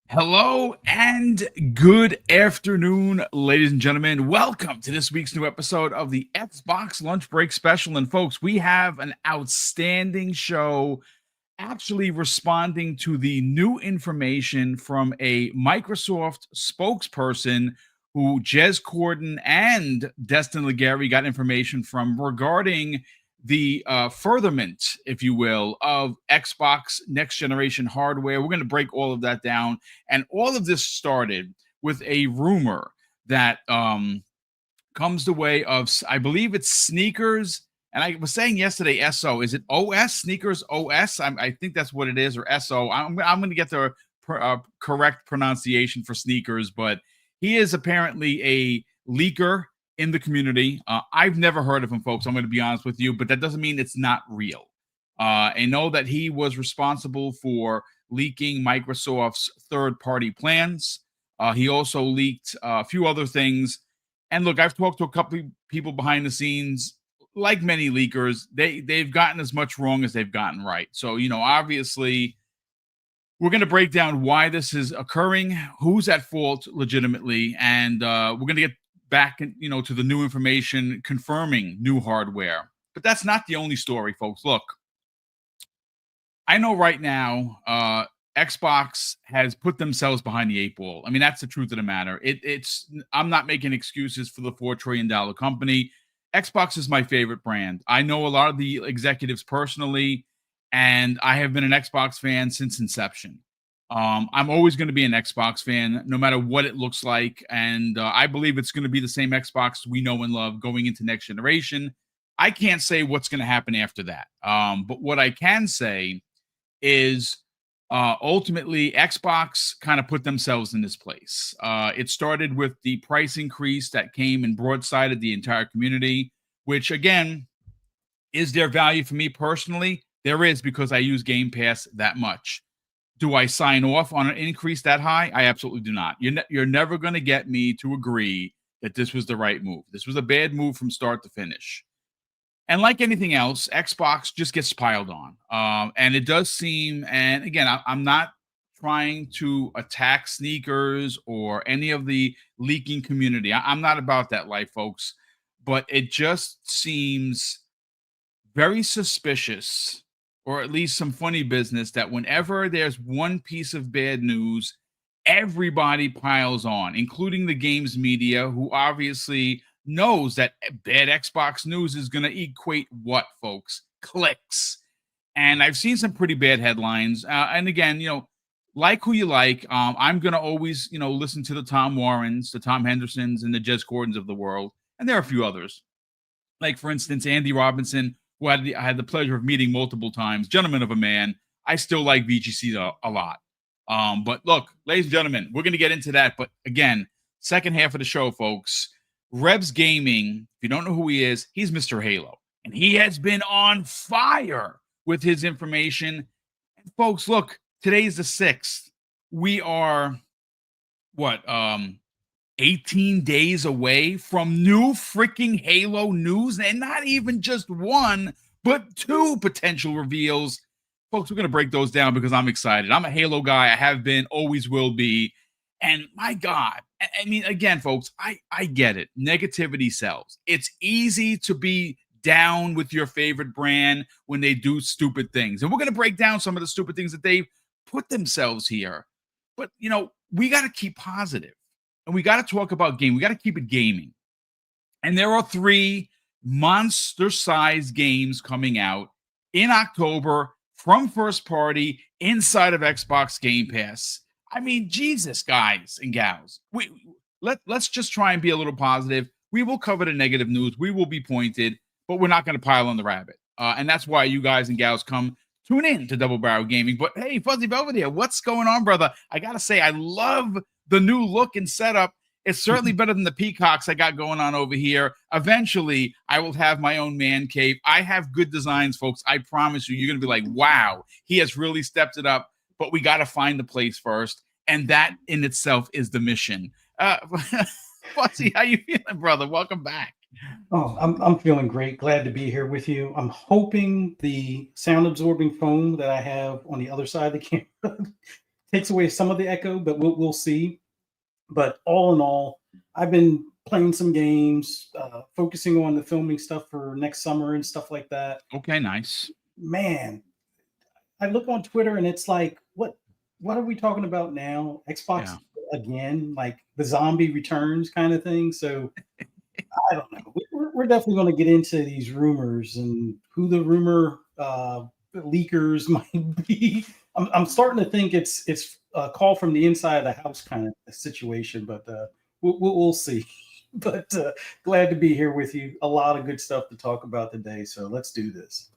Hello and good afternoon, ladies and gentlemen. Welcome to this week's new episode of the Xbox Lunch Break Special. And folks, we have an outstanding show actually responding to the new information from a Microsoft spokesperson who Jez Corden and Destin Legary got information from regarding the furtherment, if you will, of Xbox next generation hardware. We're going to break all of that down. And all of this started with a rumor that comes the way of, I believe it's sneakers. And I was saying yesterday, SO. Is it OS? Sneakers OS? I think that's what it is, or SO. I'm going to get the correct pronunciation for sneakers, but he is apparently a leaker in the community. I've never heard of him, folks. I'm going to be honest with you, but that doesn't mean it's not real. I know that he was responsible for leaking Microsoft's third-party plans. He also leaked a few other things. And look, I've talked to a couple of people behind the scenes. Like many leakers, they've gotten as much wrong as they've gotten right. So, obviously, we're going to break down why this is occurring, who's at fault legitimately, and we're going to get back, to the new information confirming new hardware. But that's not the only story, folks. Look, I know right now, Xbox has put themselves behind the eight ball. I mean, that's the truth of the matter. I'm not making excuses for the $4 trillion company. Xbox is my favorite brand. I know a lot of the executives personally, and I have been an Xbox fan since inception. I'm always going to be an Xbox fan, no matter what it looks like. And I believe it's going to be the same Xbox we know and love going into next generation. I can't say what's going to happen after that. But what I can say is ultimately Xbox kind of put themselves in this place. It started with the price increase that came and broadsided the entire community, which again, is there value for me personally? There is, because I use Game Pass that much. Do I sign off on an increase that high? I absolutely do not. You're never going to get me to agree that this was the right move. This was a bad move from start to finish. And like anything else, Xbox just gets piled on. And it does seem, and again, I'm not trying to attack sneakers or any of the leaking community. I'm not about that life, folks. But it just seems very suspicious, or at least some funny business, that whenever there's one piece of bad news, everybody piles on, including the games media, who obviously knows that bad Xbox news is going to equate what, folks? Clicks. And I've seen some pretty bad headlines. And again, like who you like, I'm going to always, listen to the Tom Warrens, the Tom Hendersons, and the Jez Cordens of the world. And there are a few others. Like, for instance, Andy Robinson, who I had the pleasure of meeting multiple times, gentleman of a man. I still like VGC a lot. But look, ladies and gentlemen, we're going to get into that. But again, second half of the show, folks, Rebs Gaming, if you don't know who he is, he's Mr. Halo. And he has been on fire with his information. And folks, look, today's the 6th. We are, 18 days away from new freaking Halo news, and not even just one, but 2 potential reveals. Folks, we're going to break those down because I'm excited. I'm a Halo guy. I have been, always will be. And my God, I mean, again, folks, I get it. Negativity sells. It's easy to be down with your favorite brand when they do stupid things. And we're going to break down some of the stupid things that they've put themselves here. But, we got to keep positive. And we got to talk about game. We got to keep it gaming. And there are 3 monster-sized games coming out in October from first party inside of Xbox Game Pass. I mean, Jesus, guys and gals. Let's just try and be a little positive. We will cover the negative news. We will be pointed, but we're not going to pile on the rabbit. And that's why you guys and gals tune in to Double Barrel Gaming. But hey, Fuzzy Belvedere, what's going on, brother? I got to say, I love the new look and setup. It's certainly better than the peacocks I got going on over here. Eventually, I will have my own man cave. I have good designs, folks. I promise you, you're going to be like, wow, he has really stepped it up. But we got to find the place first. And that in itself is the mission. Fuzzy, how you feeling, brother? Welcome back. Oh, I'm feeling great. Glad to be here with you. I'm hoping the sound absorbing foam that I have on the other side of the camera takes away some of the echo, but we'll see. But all in all, I've been playing some games, focusing on the filming stuff for next summer and stuff like that. Okay, nice. Man, I look on Twitter and it's like, what are we talking about now? Yeah. Xbox again, like the zombie returns kind of thing. So I don't know. We're definitely going to get into these rumors and who the rumor leakers might be. I'm starting to think it's a call from the inside of the house kind of situation, but we'll see. But glad to be here with you. A lot of good stuff to talk about today. So let's do this.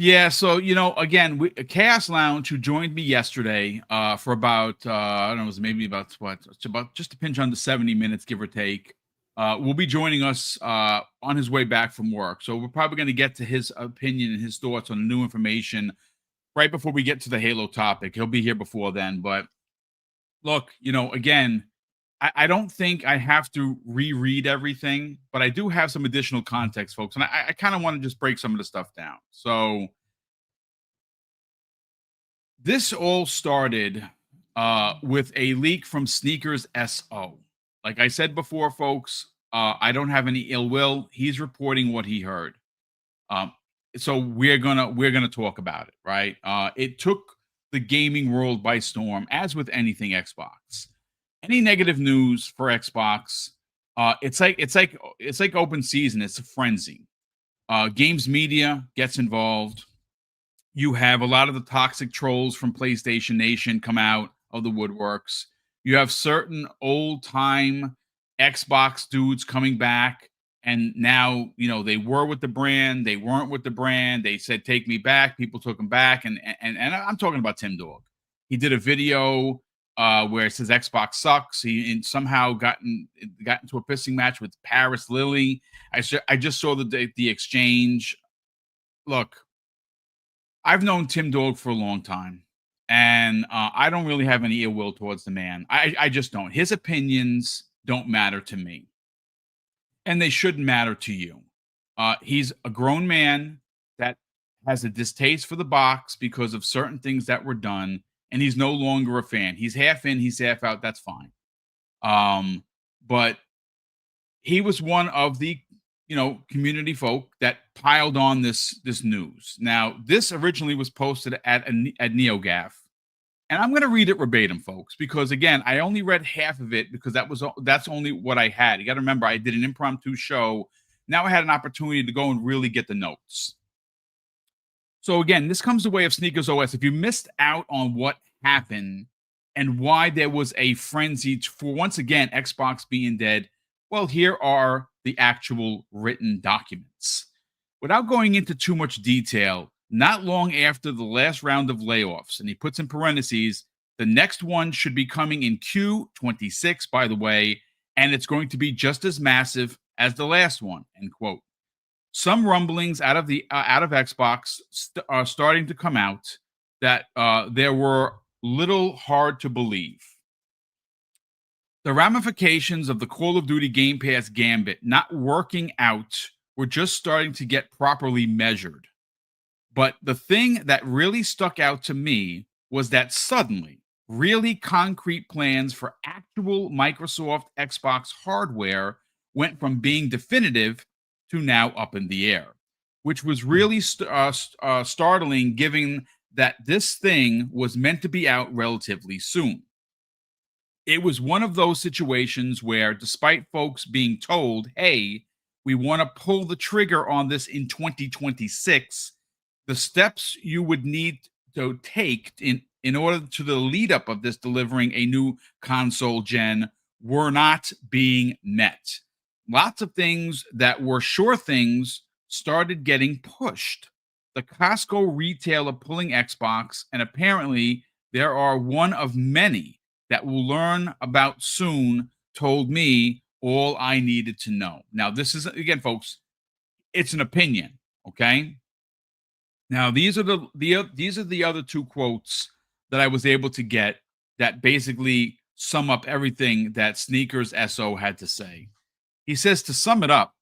Yeah, so again, Chaos Lounge, who joined me yesterday, for about I don't know, it was maybe about what, it's about just a pinch under 70 minutes, give or take. Will be joining us on his way back from work. So we're probably going to get to his opinion and his thoughts on the new information right before we get to the Halo topic. He'll be here before then. But look, again, I don't think I have to reread everything, but I do have some additional context, folks. And I kind of want to just break some of the stuff down. So this all started with a leak from Sneakers SO. Like I said before, folks, I don't have any ill will. He's reporting what he heard. Um, so we're gonna talk about it, right? It took the gaming world by storm, as with anything Xbox. Any negative news for Xbox, it's like open season. It's a frenzy. Games media gets involved. You have a lot of the toxic trolls from PlayStation Nation come out of the woodworks. You have certain old time Xbox dudes coming back, and now they were with the brand, they weren't with the brand. They said take me back. People took them back, and I'm talking about Tim Dog. He did a video where it says Xbox sucks. He somehow got into a pissing match with Paris Lily. I just saw the exchange. Look, I've known Tim Dog for a long time, and I don't really have any ill will towards the man. I just don't. His opinions don't matter to me, and they shouldn't matter to you. He's a grown man that has a distaste for the box because of certain things that were done, and he's no longer a fan. He's half in, he's half out. That's fine. But he was one of the community folk that piled on this news. Now, this originally was posted at NeoGAF, and I'm going to read it verbatim, folks, because again, I only read half of it because that's only what I had. You got to remember, I did an impromptu show. Now I had an opportunity to go and really get the notes. So again, this comes the way of Sneakers OS. If you missed out on what happened and why there was a frenzy for, once again, Xbox being dead, well, here are the actual written documents. Without going into too much detail, not long after the last round of layoffs, and he puts in parentheses, the next one should be coming in Q26, by the way, and it's going to be just as massive as the last one, end quote. Some rumblings out of Xbox are starting to come out that there were little hard to believe. The ramifications of the Call of Duty Game Pass gambit not working out were just starting to get properly measured. But the thing that really stuck out to me was that suddenly, really concrete plans for actual Microsoft Xbox hardware went from being definitive to now up in the air, which was really startling given that this thing was meant to be out relatively soon. It was one of those situations where, despite folks being told, hey, we want to pull the trigger on this in 2026, the steps you would need to take in order to the lead up of this delivering a new console gen were not being met. Lots of things that were sure things started getting pushed. The Costco retailer pulling Xbox, and apparently there are one of many that we'll learn about soon, told me all I needed to know. Now, this is, again, folks, it's an opinion, okay? Now, these are the other two quotes that I was able to get that basically sum up everything that Sneakers SO had to say. He says, to sum it up,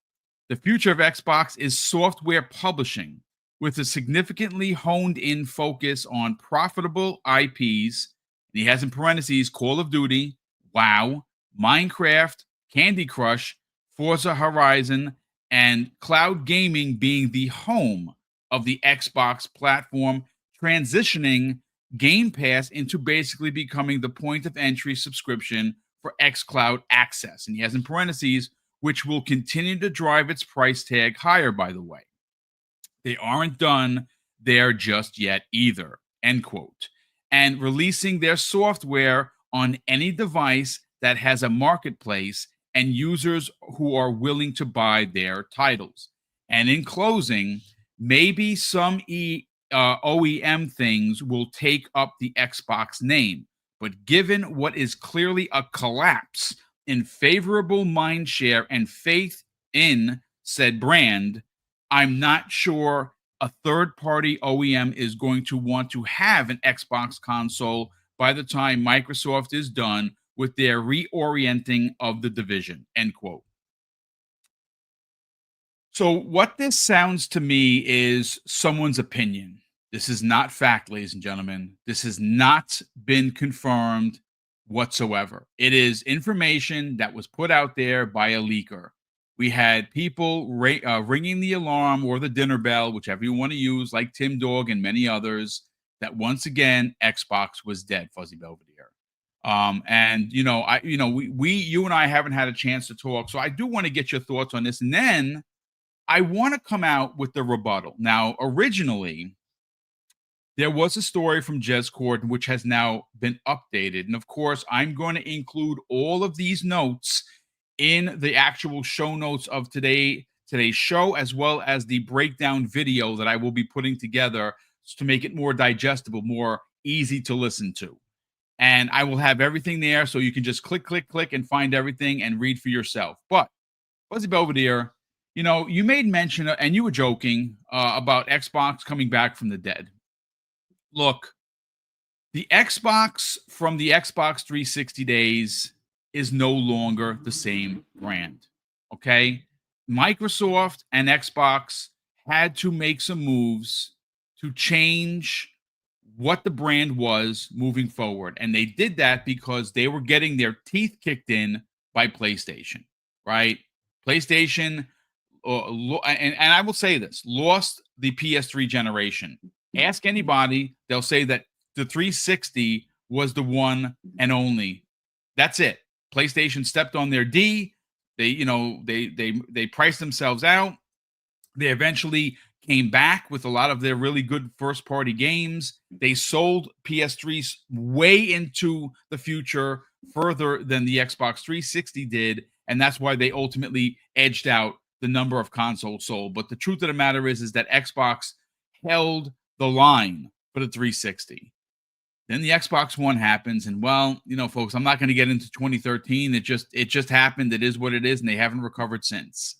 the future of Xbox is software publishing with a significantly honed in focus on profitable IPs. he has in parentheses Call of Duty, WoW, Minecraft, Candy Crush, Forza Horizon, and cloud gaming being the home of the Xbox platform, transitioning Game Pass into basically becoming the point of entry subscription for xCloud access. And he has in parentheses, which will continue to drive its price tag higher, by the way. They aren't done there just yet either, end quote. And releasing their software on any device that has a marketplace and users who are willing to buy their titles. And in closing, maybe some OEM things will take up the Xbox name, but given what is clearly a collapse in favorable mindshare and faith in said brand, I'm not sure a third-party OEM is going to want to have an Xbox console by the time Microsoft is done with their reorienting of the division, end quote. So what this sounds to me is someone's opinion. This is not fact, ladies and gentlemen. This has not been confirmed whatsoever. It is information that was put out there by a leaker. We had people ringing the alarm or the dinner bell, whichever you want to use, like Tim Dog and many others, that once again, Xbox was dead, Fuzzy Belvedere. And you and I haven't had a chance to talk, so I do want to get your thoughts on this, and then I want to come out with the rebuttal. Now, originally, there was a story from Jez Corden, which has now been updated, and of course, I'm going to include all of these notes in the actual show notes of today's show, as well as the breakdown video that I will be putting together to make it more digestible, more easy to listen to. And I will have everything there so you can just click, and find everything and read for yourself. But, Fuzzy Belvedere, you made mention, and you were joking about Xbox coming back from the dead. Look, the Xbox from the Xbox 360 days is no longer the same brand, okay? Microsoft and Xbox had to make some moves to change what the brand was moving forward. And they did that because they were getting their teeth kicked in by PlayStation, right? PlayStation, and I will say this, lost the PS3 generation. Ask anybody, they'll say that the 360 was the one and only. That's it. PlayStation stepped on their D. They priced themselves out. They eventually came back with a lot of their really good first-party games. They sold PS3s way into the future, further than the Xbox 360 did, and that's why they ultimately edged out the number of consoles sold. But the truth of the matter is that Xbox held the line for the 360. Then the Xbox One happens, and folks, I'm not going to get into 2013. It just happened. It is what it is, and they haven't recovered since.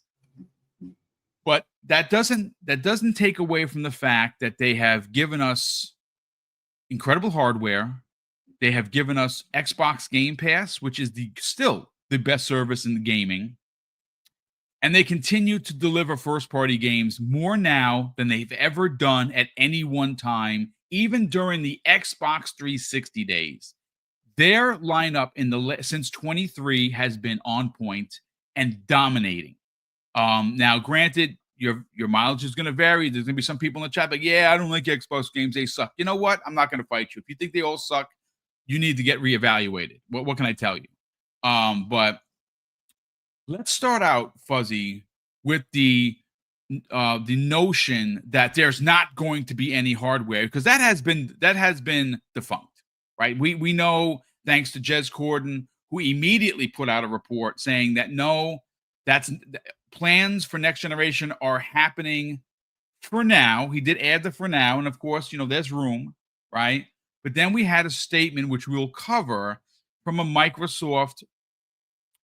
But that doesn't take away from the fact that they have given us incredible hardware. They have given us Xbox Game Pass, which is still the best service in the gaming. And they continue to deliver first-party games more now than they've ever done at any one time, even during the Xbox 360 days. Their lineup since 23 has been on point and dominating. Now, granted, your mileage is going to vary. There's going to be some people in the chat like, yeah, I don't like Xbox games. They suck. You know what? I'm not going to fight you. If you think they all suck, you need to get reevaluated. What can I tell you? But let's start out, Fuzzy, with the notion that there's not going to be any hardware, because that has been defunct, right? We know, thanks to Jez Corden, who immediately put out a report saying that no, plans for next generation are happening for now. He did add the for now, and of course, there's room, right? But then we had a statement which we'll cover from a Microsoft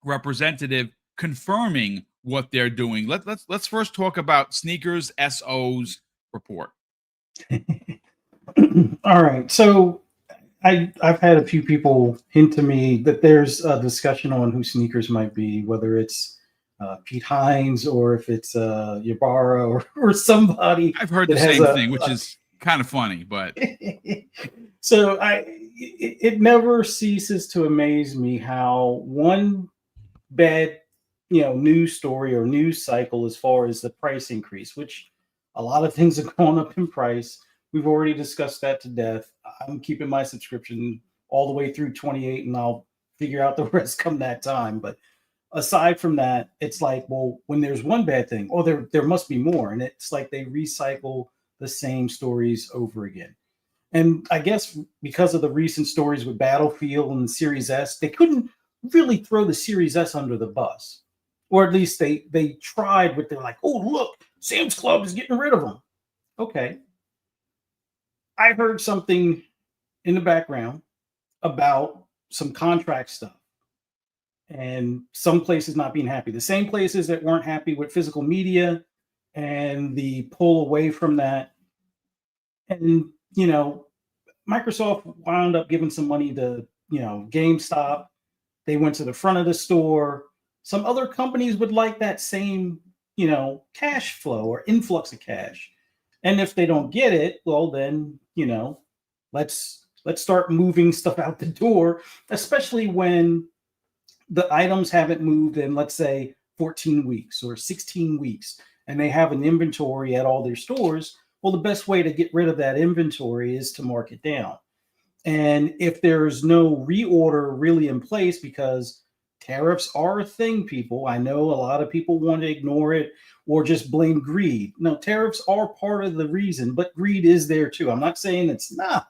representative confirming what they're doing. Let's first talk about Sneakers SO's report. All right. So I've had a few people hint to me that there's a discussion on who Sneakers might be, whether it's Pete Hines or if it's Ybarra or somebody. I've heard the same thing, which is kind of funny, but So it never ceases to amaze me how one bad, news story or news cycle as far as the price increase, which a lot of things have gone up in price. We've already discussed that to death. I'm keeping my subscription all the way through 28, and I'll figure out the rest come that time. But aside from that, it's like, well, when there's one bad thing, oh, there must be more, and it's like they recycle the same stories over again. And I guess because of the recent stories with Battlefield and the Series S, they couldn't really throw the Series S under the bus, or at least they tried with, they're like, oh, look, Sam's Club is getting rid of them. Okay, I heard something in the background about some contract stuff and some places not being happy. The same places that weren't happy with physical media and the pull away from that. And, Microsoft wound up giving some money to, GameStop. They went to the front of the store. Some other companies would like that same, cash flow or influx of cash. And if they don't get it, well, then, let's start moving stuff out the door, especially when the items haven't moved in, let's say, 14 weeks or 16 weeks, and they have an inventory at all their stores. Well, the best way to get rid of that inventory is to mark it down. And if there's no reorder really in place, because tariffs are a thing, people, I know a lot of people want to ignore it or just blame greed. No, tariffs are part of the reason, but greed is there too. I'm not saying it's not,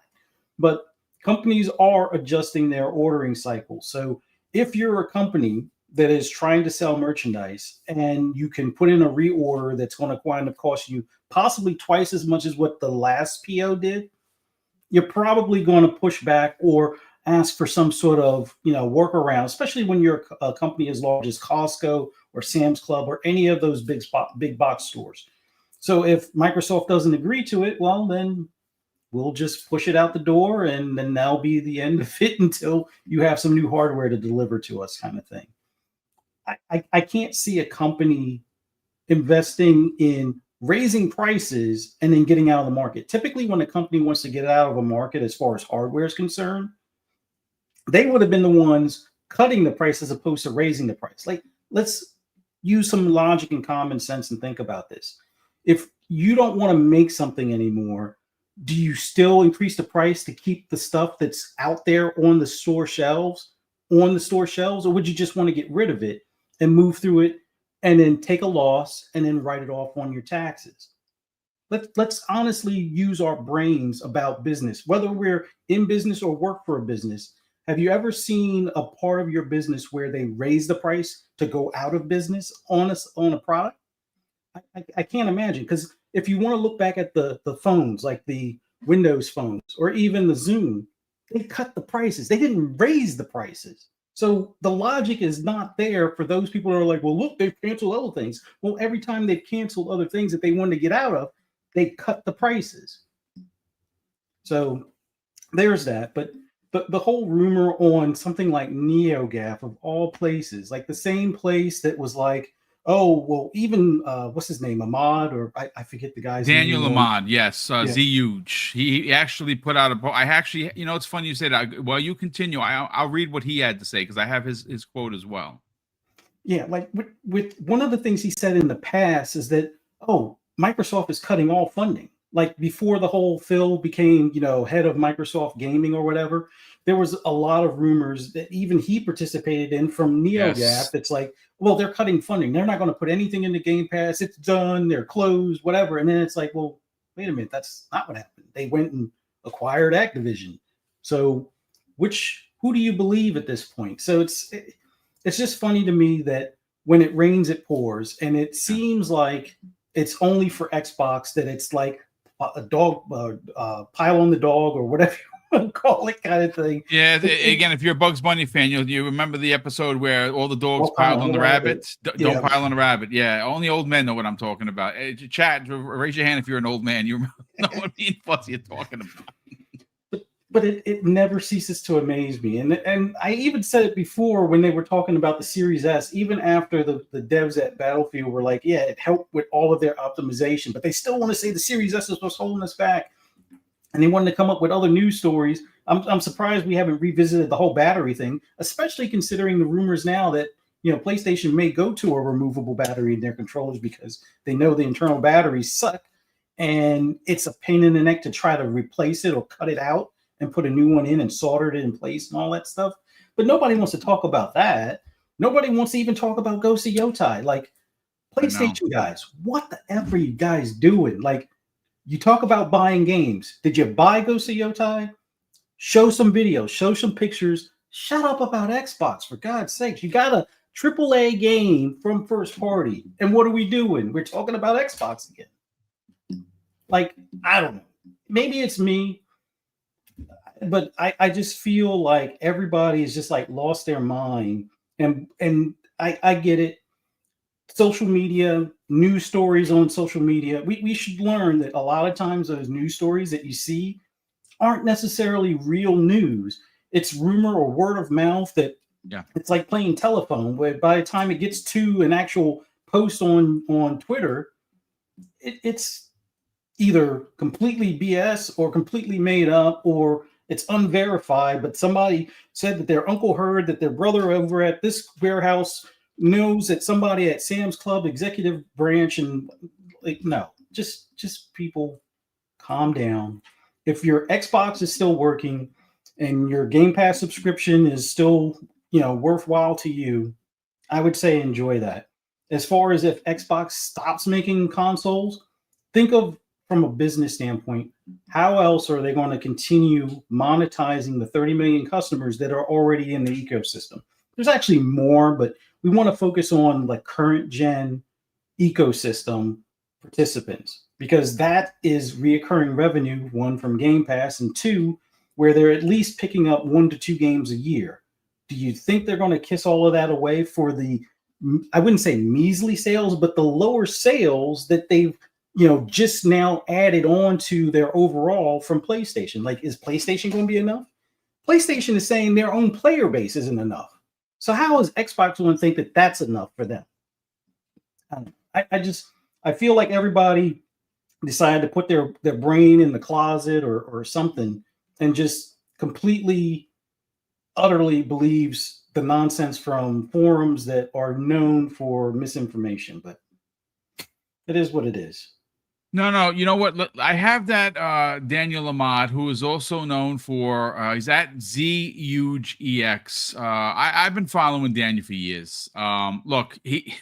but companies are adjusting their ordering cycle. So if you're a company that is trying to sell merchandise and you can put in a reorder that's going to wind up costing you possibly twice as much as what the last PO did, you're probably going to push back or ask for some sort of, workaround, especially when you're a company as large as Costco or Sam's Club or any of those big box stores. So if Microsoft doesn't agree to it, well, then we'll just push it out the door, and then that'll be the end of it until you have some new hardware to deliver to us, kind of thing. I can't see a company investing in raising prices and then getting out of the market. Typically, when a company wants to get out of a market as far as hardware is concerned, they would have been the ones cutting the price as opposed to raising the price. Like, let's use some logic and common sense and think about this. If you don't want to make something anymore, do you still increase the price to keep the stuff that's out there on the store shelves, or would you just want to get rid of it and move through it and then take a loss and then write it off on your taxes? Let's honestly use our brains about business, whether we're in business or work for a business. Have you ever seen a part of your business where they raise the price to go out of business on a product? I can't imagine, because if you want to look back at the phones, like the Windows phones or even the Zoom, they cut the prices. They didn't raise the prices. So the logic is not there for those people that are like, well, look, they've canceled other things. Well, every time they've canceled other things that they wanted to get out of, they cut the prices. So there's that. But the whole rumor on something like NeoGaf, of all places, like the same place that was like, oh, well, even what's his name, Ahmad, or I forget the guy's Daniel name. Ahmad, yes, Z-Huge. He actually put out I actually, it's funny you say that. Well, you continue. I'll read what he had to say, because I have his quote as well. Yeah, like with one of the things he said in the past is that, oh, Microsoft is cutting all funding. Like before the whole Phil became, head of Microsoft Gaming or whatever, there was a lot of rumors that even he participated in from NeoGaf. Yes. That's like, well, they're cutting funding. They're not going to put anything in the Game Pass. It's done. They're closed, whatever. And then it's like, well, wait a minute. That's not what happened. They went and acquired Activision. So who do you believe at this point? So it's just funny to me that when it rains, it pours. And it seems like it's only for Xbox, that it's like a dog, pile on the dog, or whatever you want to call it, kind of thing. Yeah, again, if you're a Bugs Bunny fan, you remember the episode where all the dogs piled on the rabbit? Don't pile on the rabbit. Yeah, only old men know what I'm talking about. Chat, raise your hand if you're an old man. You know what me and Fuzzy are talking about. But it never ceases to amaze me. And I even said it before when they were talking about the Series S, even after the devs at Battlefield were like, yeah, it helped with all of their optimization, but they still want to say the Series S is what's holding us back. and they wanted to come up with other news stories. I'm surprised we haven't revisited the whole battery thing, especially considering the rumors now that PlayStation may go to a removable battery in their controllers because they know the internal batteries suck, and it's a pain in the neck to try to replace it or cut it out and put a new one in and solder it in place and all that stuff. But nobody wants to talk about that. Nobody wants to even talk about Ghost of Yotai. Like, PlayStation guys, what the F are you guys doing? Like, you talk about buying games. Did you buy Ghost of Yotai? Show some videos, show some pictures. Shut up about Xbox, for God's sakes. You got a AAA game from first party. And what are we doing? We're talking about Xbox again. Like, I don't know. Maybe it's me, but I just feel like everybody is just like lost their mind. And I get it. Social media, news stories on social media. We should learn that a lot of times those news stories that you see aren't necessarily real news. It's rumor or word of mouth that it's like playing telephone, where by the time it gets to an actual post on Twitter, it's either completely BS or completely made up, or it's unverified, but somebody said that their uncle heard that their brother over at this warehouse knows that somebody at Sam's Club executive branch, and like, no, just people calm down. If your Xbox is still working and your Game Pass subscription is still, worthwhile to you, I would say enjoy that. As far as if Xbox stops making consoles, think of from a business standpoint, how else are they going to continue monetizing the 30 million customers that are already in the ecosystem? There's actually more, but we want to focus on like current gen ecosystem participants, because that is reoccurring revenue, one, from Game Pass, and two, where they're at least picking up 1 to 2 games a year. Do you think they're going to kiss all of that away for the, I wouldn't say measly sales, but the lower sales that they've just now added on to their overall from PlayStation? Like, is PlayStation going to be enough? PlayStation is saying their own player base isn't enough. So how is Xbox going to think that that's enough for them? I feel like everybody decided to put their brain in the closet or something, and just completely, utterly believes the nonsense from forums that are known for misinformation. But it is what it is. No, you know what? I have that Daniel Ahmad, who is also known for he's at ZUGEX. I've been following Daniel for years. Look, he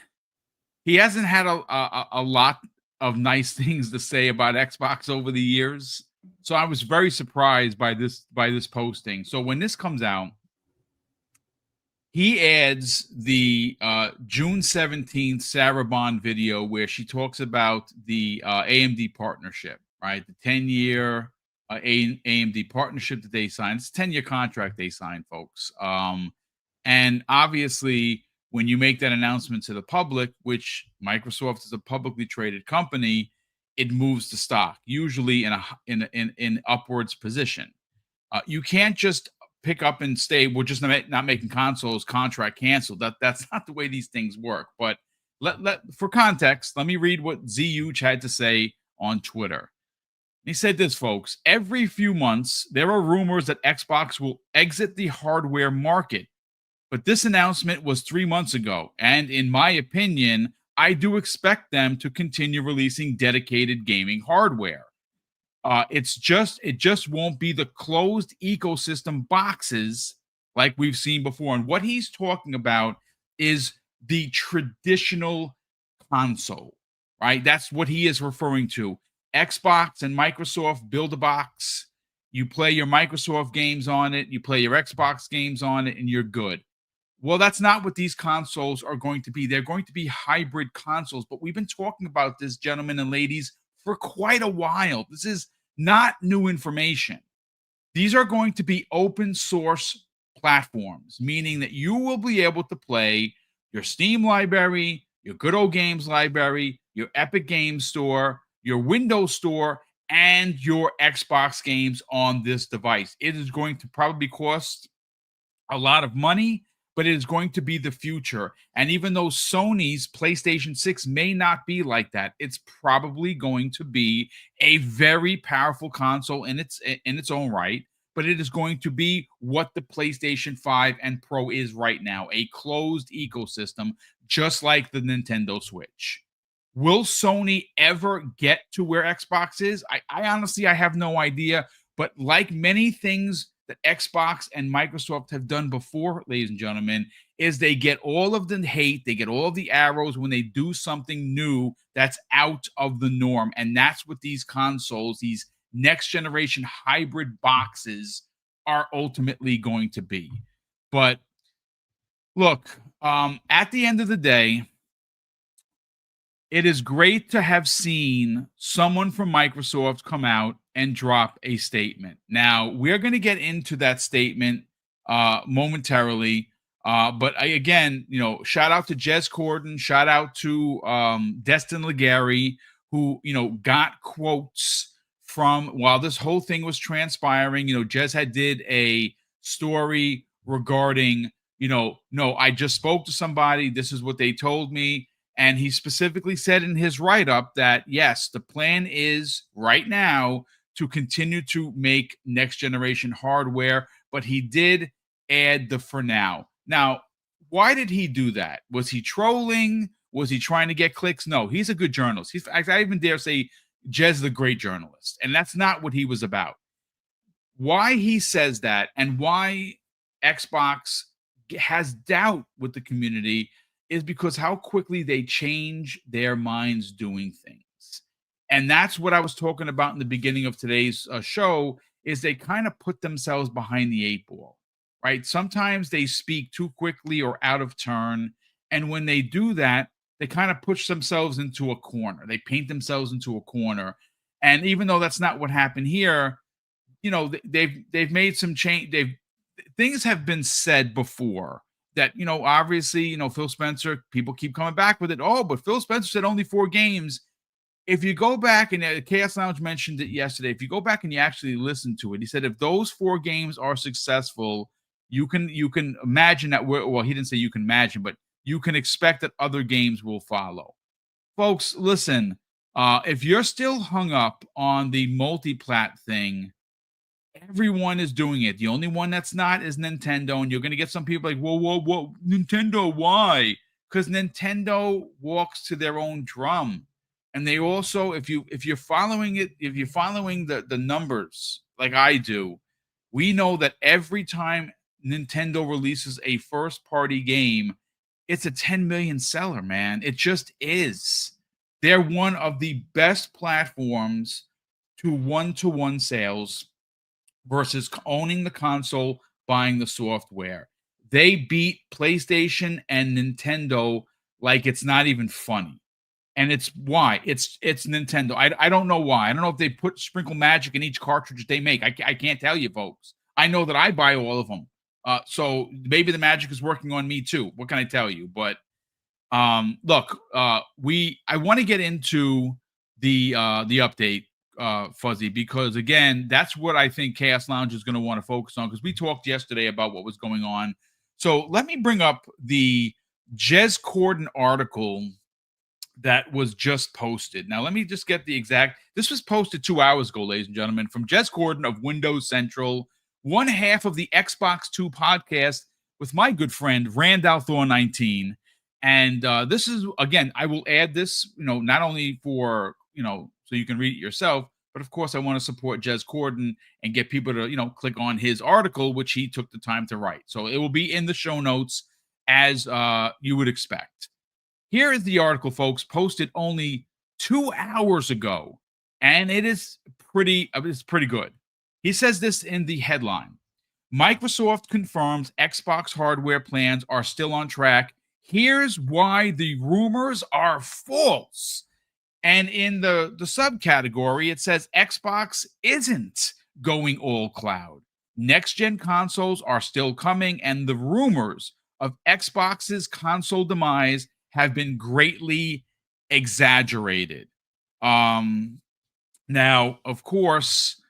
hasn't had a lot of nice things to say about Xbox over the years, so I was very surprised by this posting. So when this comes out, he adds the June 17th Sarah Bond video where she talks about the AMD partnership, right? The 10-year AMD partnership that they signed. It's a 10-year contract they signed, folks. And obviously, when you make that announcement to the public, which Microsoft is a publicly traded company, it moves the stock, usually in upwards position. You can't just pick up and stay, we're just not making consoles, contract canceled. That's not the way these things work. But for context, let me read what ZUge had to say on Twitter. He said this, folks: every few months, there are rumors that Xbox will exit the hardware market. But this announcement was 3 months ago. And in my opinion, I do expect them to continue releasing dedicated gaming hardware. It just won't be the closed ecosystem boxes like we've seen before. And what he's talking about is the traditional console, right? That's what he is referring to. Xbox and Microsoft build a box. You play your Microsoft games on it. You play your Xbox games on it, and you're good. Well, that's not what these consoles are going to be. They're going to be hybrid consoles. But we've been talking about this, gentlemen and ladies, for quite a while. This is not new information. These are going to be open source platforms, meaning that you will be able to play your Steam library, your Good Old Games library, your Epic Games Store, your Windows Store, and your Xbox games on this device. It is going to probably cost a lot of money. but it is going to be the future. And even though Sony's PlayStation 6 may not be like that, it's probably going to be a very powerful console in its own right, but it is going to be what the PlayStation 5 and Pro is right now, a closed ecosystem, just like the Nintendo Switch. Will Sony ever get to where Xbox is? I honestly, I have no idea. But like many things that Xbox and Microsoft have done before, ladies and gentlemen, is they get all of the hate, they get all of the arrows when they do something new that's out of the norm. And that's what these consoles, these next generation hybrid boxes are ultimately going to be. But look, at the end of the day, it is great to have seen someone from Microsoft come out and drop a statement. Now, we're going to get into that statement momentarily. Again, shout out to Jez Corden, shout out to Destin Legary, who, got quotes from while this whole thing was transpiring. Jez had did a story regarding, no, I just spoke to somebody. This is what they told me. And he specifically said in his write-up that, yes, the plan is right now to continue to make next generation hardware, but he did add the for now. Now, why did he do that? Was he trolling? Was he trying to get clicks? No, he's a good journalist. I even dare say Jez the great journalist. And that's not what he was about. Why he says that and why Xbox has doubt with the community is because how quickly they change their minds doing things. And that's what I was talking about in the beginning of today's show, is they kind of put themselves behind the eight ball, right? Sometimes they speak too quickly or out of turn. And when they do that, they kind of push themselves into a corner. They paint themselves into a corner. And even though that's not what happened here, they've made some change. Things have been said before that, obviously, Phil Spencer, people keep coming back with it. Oh, but Phil Spencer said only 4 games. If you go back, and Chaos Lounge mentioned it yesterday, if you go back and you actually listen to it, he said if those 4 games are successful, you can imagine that well, he didn't say you can imagine, but you can expect that other games will follow. Folks, listen, if you're still hung up on the multi-plat thing, everyone is doing it. The only one that's not is Nintendo. And you're going to get some people like, whoa, Nintendo, why? Because Nintendo walks to their own drum. And they also, if you're following it, if you're following the numbers like I do, we know that every time Nintendo releases a first-party game, it's a 10 million seller, man. It just is. They're one of the best platforms to one-to-one sales versus owning the console, buying the software. They beat PlayStation and Nintendo like it's not even funny. And it's why it's Nintendo. I don't know why. I don't know if they put sprinkle magic in each cartridge they make. I can't tell you, folks. I know that I buy all of them. So maybe the magic is working on me too. What can I tell you? But look, I want to get into the update, Fuzzy, because again, that's what I think Chaos Lounge is going to want to focus on, because we talked yesterday about what was going on. So let me bring up the Jez Corden article that was just posted. Now, let me just get the exact. This was posted 2 hours ago, ladies and gentlemen, from Jez Corden of Windows Central, one half of the Xbox 2 podcast with my good friend Randall Thor 19. And this is, again, I will add this, not only for, so you can read it yourself, but of course I want to support Jez Corden and get people to, click on his article, which he took the time to write. So it will be in the show notes as you would expect. Here is the article, folks, posted only 2 hours ago, and it's pretty good. He says this in the headline: Microsoft confirms Xbox hardware plans are still on track. Here's why the rumors are false. And in the subcategory, it says Xbox isn't going all cloud. Next-gen consoles are still coming, and the rumors of Xbox's console demise have been greatly exaggerated. Now, of course,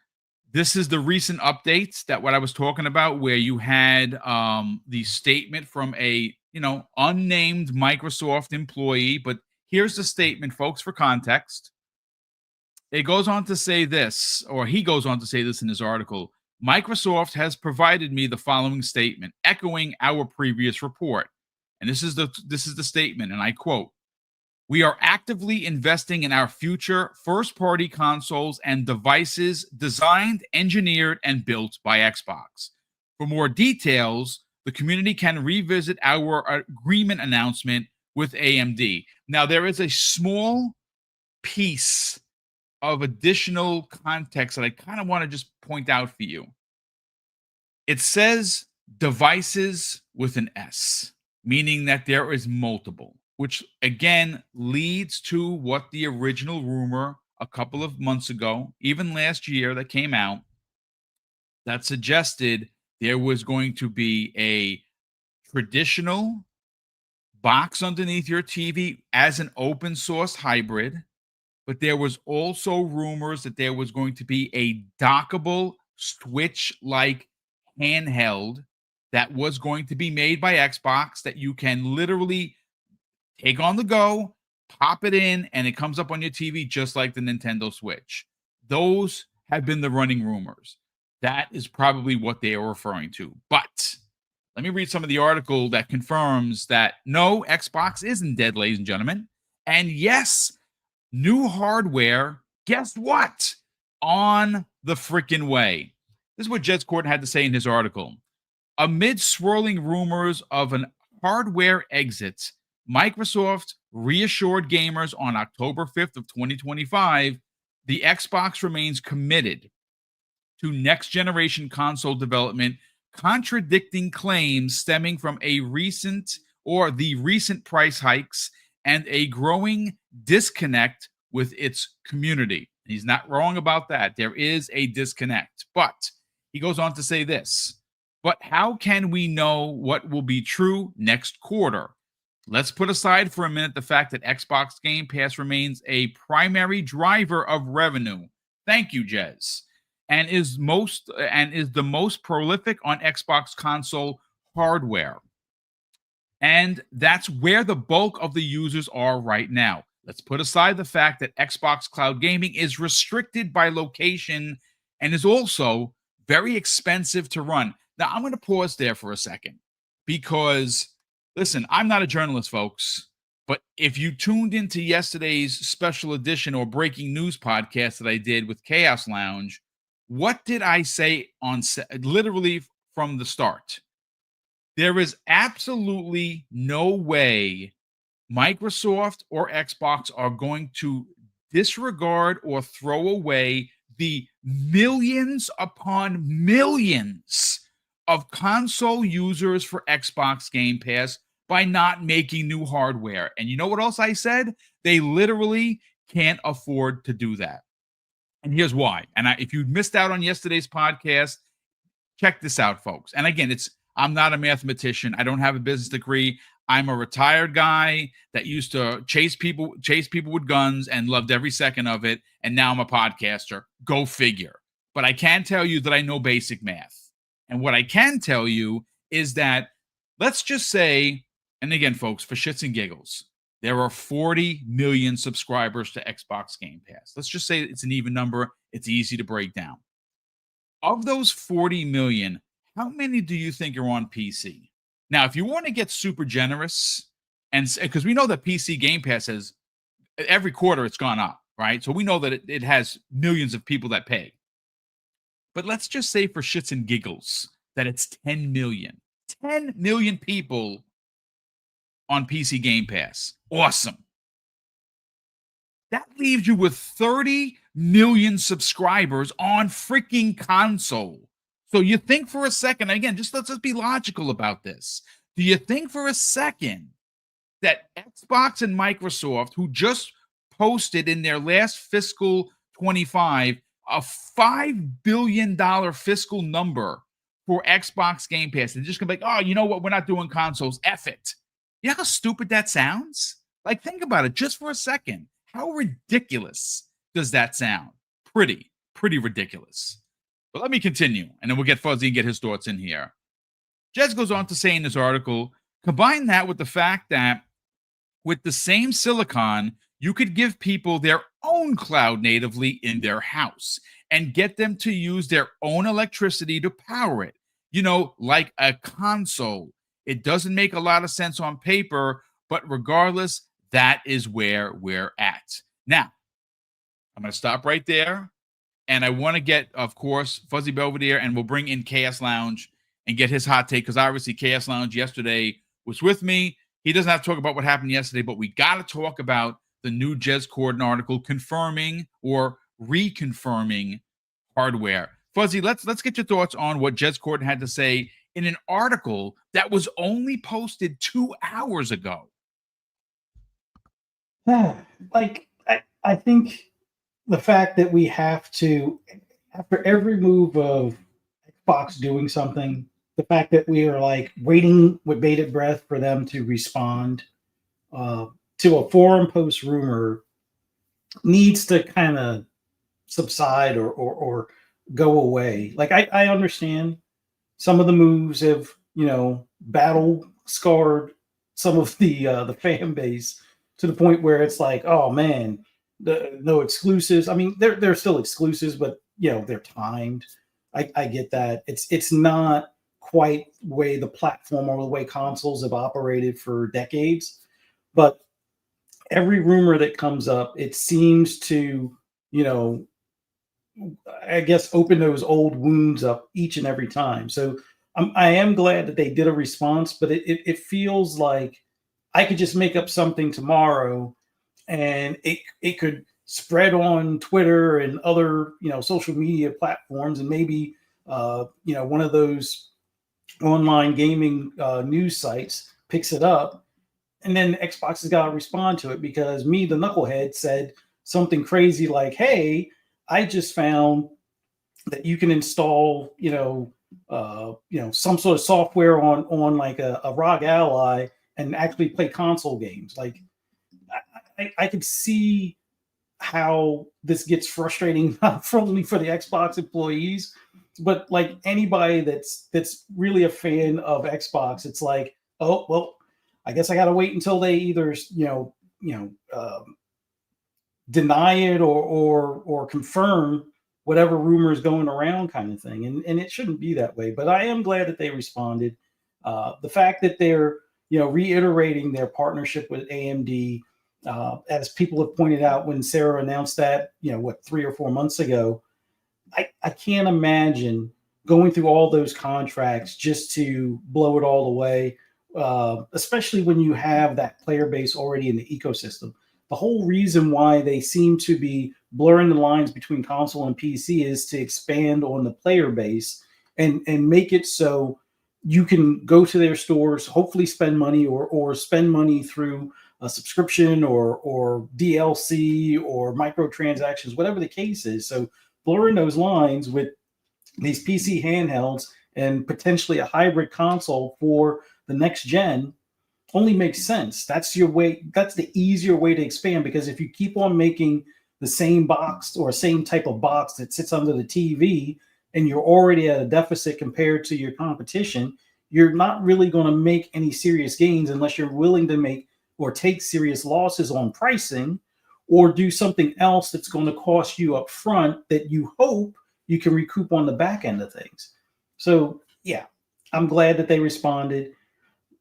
This is the recent updates that what I was talking about, where you had the statement from a unnamed Microsoft employee. But here's the statement, folks, for context. It goes on to say this, or he goes on to say this in his article. Microsoft has provided me the following statement, echoing our previous report. And this is the statement, and I quote: "We are actively investing in our future first-party consoles and devices designed, engineered, and built by Xbox. For more details, the community can revisit our agreement announcement with AMD." Now, there is a small piece of additional context that I kind of want to just point out for you. It says devices with an S, meaning that there is multiple, which again leads to what the original rumor a couple of months ago, even last year, that came out that suggested there was going to be a traditional box underneath your TV as an open source hybrid, but there was also rumors that there was going to be a dockable Switch like handheld that was going to be made by Xbox that you can literally take on the go, pop it in, and it comes up on your TV just like the Nintendo Switch. Those have been the running rumors. That is probably what they are referring to. But let me read some of the article that confirms that no, Xbox isn't dead, ladies and gentlemen. And yes, new hardware, guess what? On the freaking way. This is what Corden had to say in his article. Amid swirling rumors of an hardware exit, Microsoft reassured gamers on October 5th of 2025 the Xbox remains committed to next-generation console development, contradicting claims stemming from the recent price hikes and a growing disconnect with its community. He's not wrong about that. There is a disconnect. But he goes on to say this. But how can we know what will be true next quarter? Let's put aside for a minute the fact that Xbox Game Pass remains a primary driver of revenue. Thank you, Jez. And is the most prolific on Xbox console hardware. And that's where the bulk of the users are right now. Let's put aside the fact that Xbox Cloud Gaming is restricted by location and is also very expensive to run. Now, I'm going to pause there for a second because, listen, I'm not a journalist, folks, but if you tuned into yesterday's special edition or breaking news podcast that I did with Chaos Lounge, what did I say literally from the start? There is absolutely no way Microsoft or Xbox are going to disregard or throw away the millions upon millions of console users for Xbox Game Pass by not making new hardware. And you know what else I said? They literally can't afford to do that. And here's why. And if you missed out on yesterday's podcast, check this out, folks. And again, I'm not a mathematician. I don't have a business degree. I'm a retired guy that used to chase people with guns and loved every second of it. And now I'm a podcaster. Go figure. But I can tell you that I know basic math. And what I can tell you is that, let's just say, and again, folks, for shits and giggles, there are 40 million subscribers to Xbox Game Pass. Let's just say it's an even number. It's easy to break down. Of those 40 million, how many do you think are on PC? Now, if you want to get super generous, and because we know that PC Game Pass has every quarter it's gone up, right? So we know that it has millions of people that pay. But let's just say for shits and giggles that it's 10 million. 10 million people on PC Game Pass. Awesome. That leaves you with 30 million subscribers on freaking console. So you think for a second, again, let's be logical about this. Do you think for a second that Xbox and Microsoft, who just posted in their last fiscal 25 a $5 billion fiscal number for Xbox Game Pass, they're just gonna be like, oh, you know what? We're not doing consoles. F it. You know how stupid that sounds? Like, think about it just for a second. How ridiculous does that sound? Pretty ridiculous. But let me continue, and then we'll get Fuzzy and get his thoughts in here. Jez goes on to say in this article, combine that with the fact that with the same silicon, you could give people their own cloud natively in their house and get them to use their own electricity to power it, like a console. It doesn't make a lot of sense on paper, but regardless, that is where we're at. Now, I'm going to stop right there. And I want to get, of course, Fuzzy Belvedere, and we'll bring in Chaos Lounge and get his hot take, because obviously Chaos Lounge yesterday was with me. He doesn't have to talk about what happened yesterday, but we got to talk about the new Jez Corden article confirming or reconfirming hardware. Fuzzy, let's get your thoughts on what Jez Corden had to say in an article that was only posted 2 hours ago. I think the fact that we have to, after every move of Xbox doing something, the fact that we are like waiting with bated breath for them to respond to a forum post rumor needs to kind of subside or go away. Like I understand some of the moves have, battle scarred some of the fan base to the point where it's like, oh man, no exclusives. I mean, they're still exclusives, but they're timed. I get that. It's not quite the way the platform or the way consoles have operated for decades, but every rumor that comes up, it seems to, I guess, open those old wounds up each and every time. So I am glad that they did a response, but it feels like I could just make up something tomorrow and it could spread on Twitter and other, social media platforms, and maybe, one of those online gaming news sites picks it up, and then Xbox has got to respond to it because me, the knucklehead, said something crazy like, "Hey, I just found that you can install, some sort of software on like a ROG Ally and actually play console games." Like, I could see how this gets frustrating, not only for the Xbox employees, but like anybody that's really a fan of Xbox. It's like, oh well, I guess I got to wait until they either deny it or confirm whatever rumor is going around, kind of thing. And it shouldn't be that way. But I am glad that they responded. The fact that they're reiterating their partnership with AMD, as people have pointed out when Sarah announced that 3 or 4 months ago, I can't imagine going through all those contracts just to blow it all away, especially when you have that player base already in the ecosystem. The whole reason why they seem to be blurring the lines between console and PC is to expand on the player base and make it so you can go to their stores, hopefully spend money or spend money through a subscription or DLC or microtransactions, whatever the case is. So blurring those lines with these PC handhelds and potentially a hybrid console for the next gen only makes sense. That's your way. That's the easier way to expand, because if you keep on making the same box or same type of box that sits under the TV and you're already at a deficit compared to your competition, you're not really going to make any serious gains unless you're willing to make or take serious losses on pricing or do something else that's going to cost you up front that you hope you can recoup on the back end of things. So yeah, I'm glad that they responded.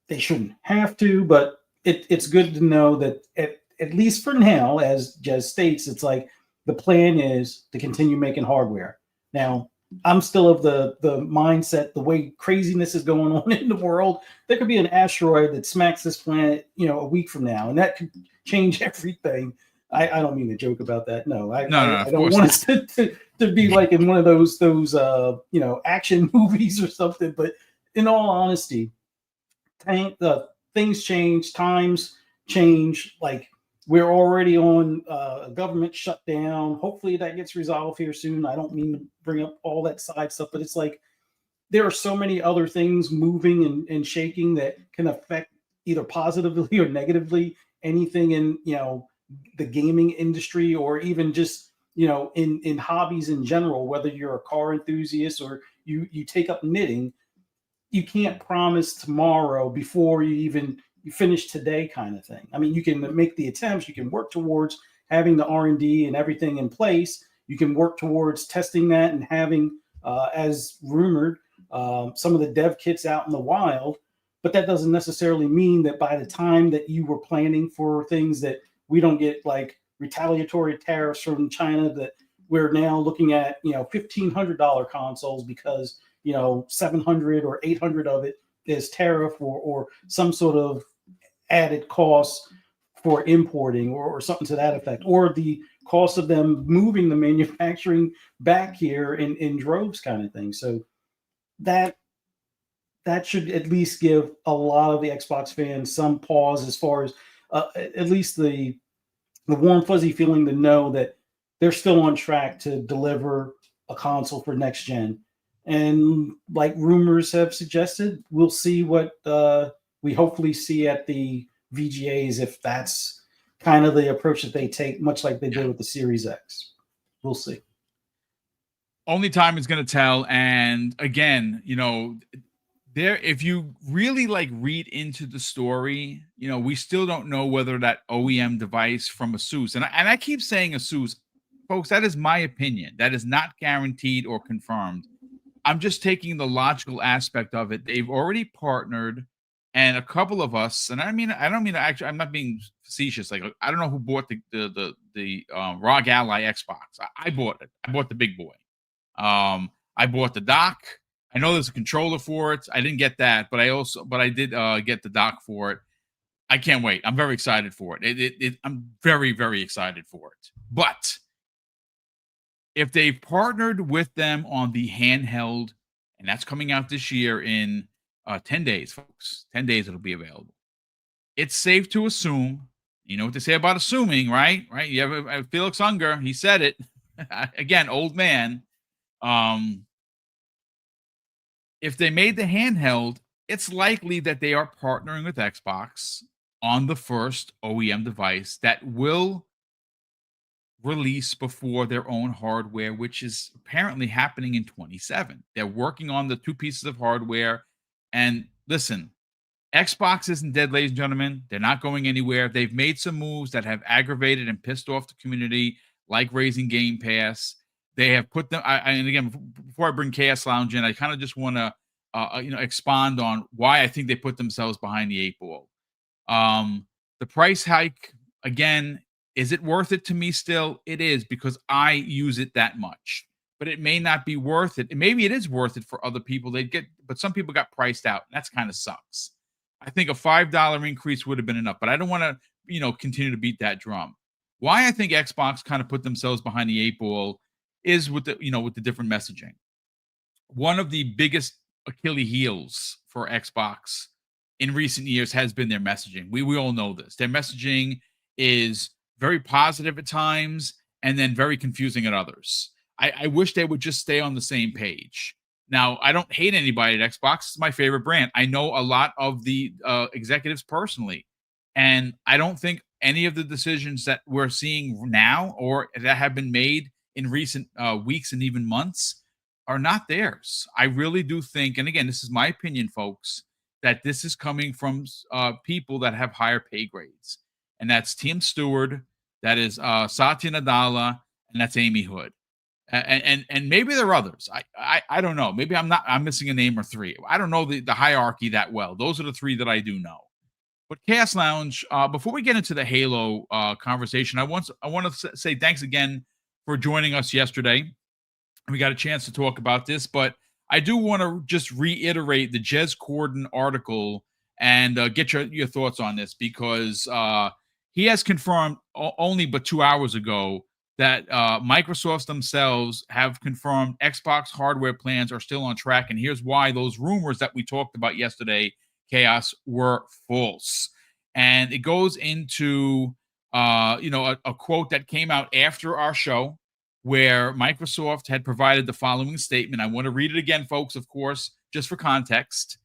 They shouldn't have to, but it's good to know that at least for now, as Jez states, it's like the plan is to continue making hardware. Now, I'm still of the mindset, the way craziness is going on in the world, there could be an asteroid that smacks this planet, a week from now, and that could change everything. I don't mean to joke about that. No, I don't want us to be like in one of those action movies or something. But in all honesty, things change, times change. Like, we're already on a government shutdown. Hopefully that gets resolved here soon. I don't mean to bring up all that side stuff, but it's like there are so many other things moving and shaking that can affect either positively or negatively anything in the gaming industry, or even just in hobbies in general, whether you're a car enthusiast or you take up knitting, you can't promise tomorrow before you finish today, kind of thing. I mean, you can make the attempts, you can work towards having the R&D and everything in place. You can work towards testing that and having, as rumored, some of the dev kits out in the wild. But that doesn't necessarily mean that by the time that you were planning for things, that we don't get like retaliatory tariffs from China, that we're now looking at $1,500 consoles because 700 or 800 of it is tariff or some sort of added cost for importing or something to that effect, or the cost of them moving the manufacturing back here in droves, kind of thing. So that should at least give a lot of the Xbox fans some pause, as far as at least the warm fuzzy feeling to know that they're still on track to deliver a console for next gen. And like rumors have suggested, we'll see what we hopefully see at the VGAs, if that's kind of the approach that they take, much like they did with the Series X. We'll see. Only time is going to tell. And again, if you really like read into the story, we still don't know whether that OEM device from ASUS, and I keep saying ASUS, folks, that is my opinion. That is not guaranteed or confirmed. I'm just taking the logical aspect of it. They've already partnered, and a couple of us, and I don't mean to actually, I'm not being facetious. Like, I don't know who bought the ROG Ally Xbox. I bought it. I bought the big boy. I bought the dock. I know there's a controller for it. I didn't get that, but I did get the dock for it. I can't wait. I'm very excited for it. I'm very, very excited for it. But if they've partnered with them on the handheld, and that's coming out this year in 10 days, folks. 10 days it'll be available. It's safe to assume, you know what they say about assuming, right? Right? You have Felix Unger, he said it. Again, old man. If they made the handheld, it's likely that they are partnering with Xbox on the first OEM device that will release before their own hardware, which is apparently happening in 27. They're working on the two pieces of hardware. And listen, Xbox isn't dead, ladies and gentlemen. They're not going anywhere. They've made some moves that have aggravated and pissed off the community, like raising Game Pass. They have put them. And again, before I bring Chaos Lounge in, I kind of just want to, expand on why I think they put themselves behind the eight ball. The price hike, again, is it worth it to me still? It is, because I use it that much. But it may not be worth it. Maybe it is worth it for other people. But some people got priced out, and that's kind of sucks. I think a $5 increase would have been enough, but I don't want to, continue to beat that drum. Why I think Xbox kind of put themselves behind the eight ball is with the different messaging. One of the biggest Achilles heels for Xbox in recent years has been their messaging. We all know this. Their messaging is very positive at times and then very confusing at others. I wish they would just stay on the same page. Now, I don't hate anybody at Xbox. It's my favorite brand. I know a lot of the executives personally, and I don't think any of the decisions that we're seeing now or that have been made in recent weeks and even months are not theirs. I really do think, and again, this is my opinion, folks, that this is coming from people that have higher pay grades. And that's Tim Stewart, that is Satya Nadella, and that's Amy Hood. And maybe there are others. I don't know. Maybe I'm missing a name or three. I don't know the hierarchy that well. Those are the three that I do know. But Chaos Lounge, before we get into the Halo conversation, I want to say thanks again for joining us yesterday. We got a chance to talk about this, but I do want to just reiterate the Jez Corden article and get your thoughts on this, because he has confirmed only but 2 hours ago that Microsoft themselves have confirmed Xbox hardware plans are still on track. And here's why: those rumors that we talked about yesterday, Chaos, were false. And it goes into a quote that came out after our show, where Microsoft had provided the following statement. I want to read it again, folks, of course, just for context.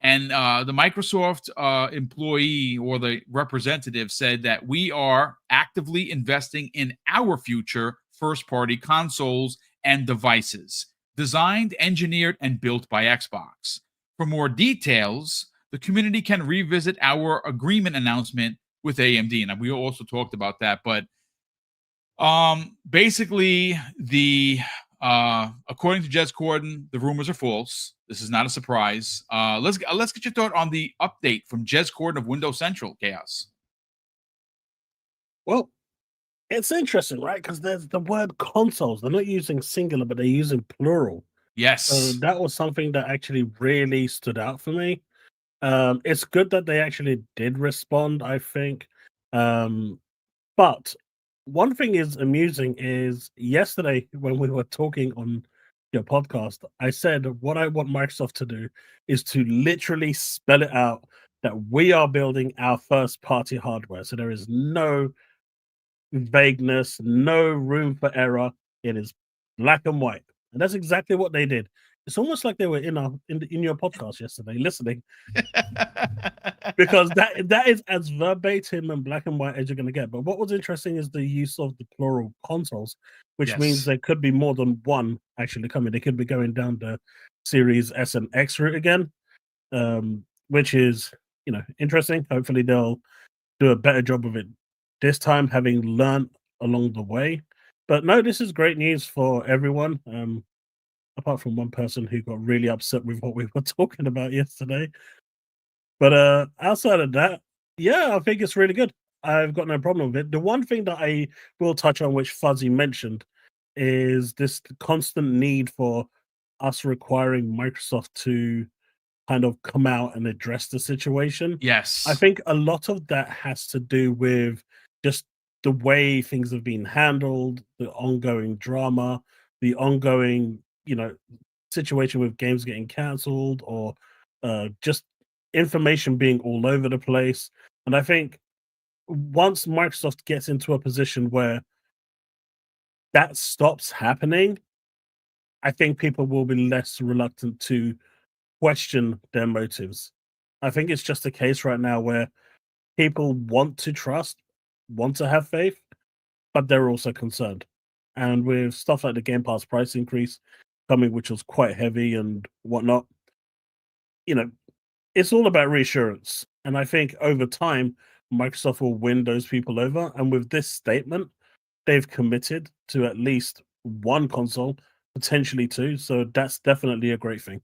And the Microsoft employee or the representative said that we are actively investing in our future first-party consoles and devices, designed, engineered, and built by Xbox. For more details, the community can revisit our agreement announcement with AMD. And we also talked about that, but basically the according to Jez Corden, the rumors are false. This is not a surprise. Let's get your thought on the update from Jez Corden of Windows Central Chaos. Well, it's interesting, right? Because there's the word consoles. They're not using singular, but they're using plural. So Yes. that was something that actually really stood out for me. It's good that they actually did respond, I think. But one thing is amusing is yesterday when we were talking on your podcast, I said what I want Microsoft to do is to literally spell it out that we are building our first party hardware. So there is no vagueness, no room for error. It is black and white. And that's exactly what they did. It's almost like they were in your podcast yesterday listening. Because that is as verbatim and black and white as you're going to get. But what was interesting is the use of the plural consoles, which means there could be more than one actually coming. They could be going down the Series S and X route again, which is interesting. Hopefully they'll do a better job of it this time, having learned along the way. But no, this is great news for everyone. Apart from one person who got really upset with what we were talking about yesterday. But outside of that, yeah, I think it's really good. I've got no problem with it. The one thing that I will touch on, which Fuzzy mentioned, is this constant need for us requiring Microsoft to kind of come out and address the situation. Yes. I think a lot of that has to do with just the way things have been handled, the ongoing drama, the ongoing, situation with games getting cancelled or just information being all over the place. And I think once Microsoft gets into a position where that stops happening, I think people will be less reluctant to question their motives. I think it's just a case right now where people want to trust, want to have faith, but they're also concerned. And with stuff like the Game Pass price increase coming, which was quite heavy and whatnot, it's all about reassurance. And I think over time, Microsoft will win those people over. And with this statement, they've committed to at least one console, potentially two. So that's definitely a great thing.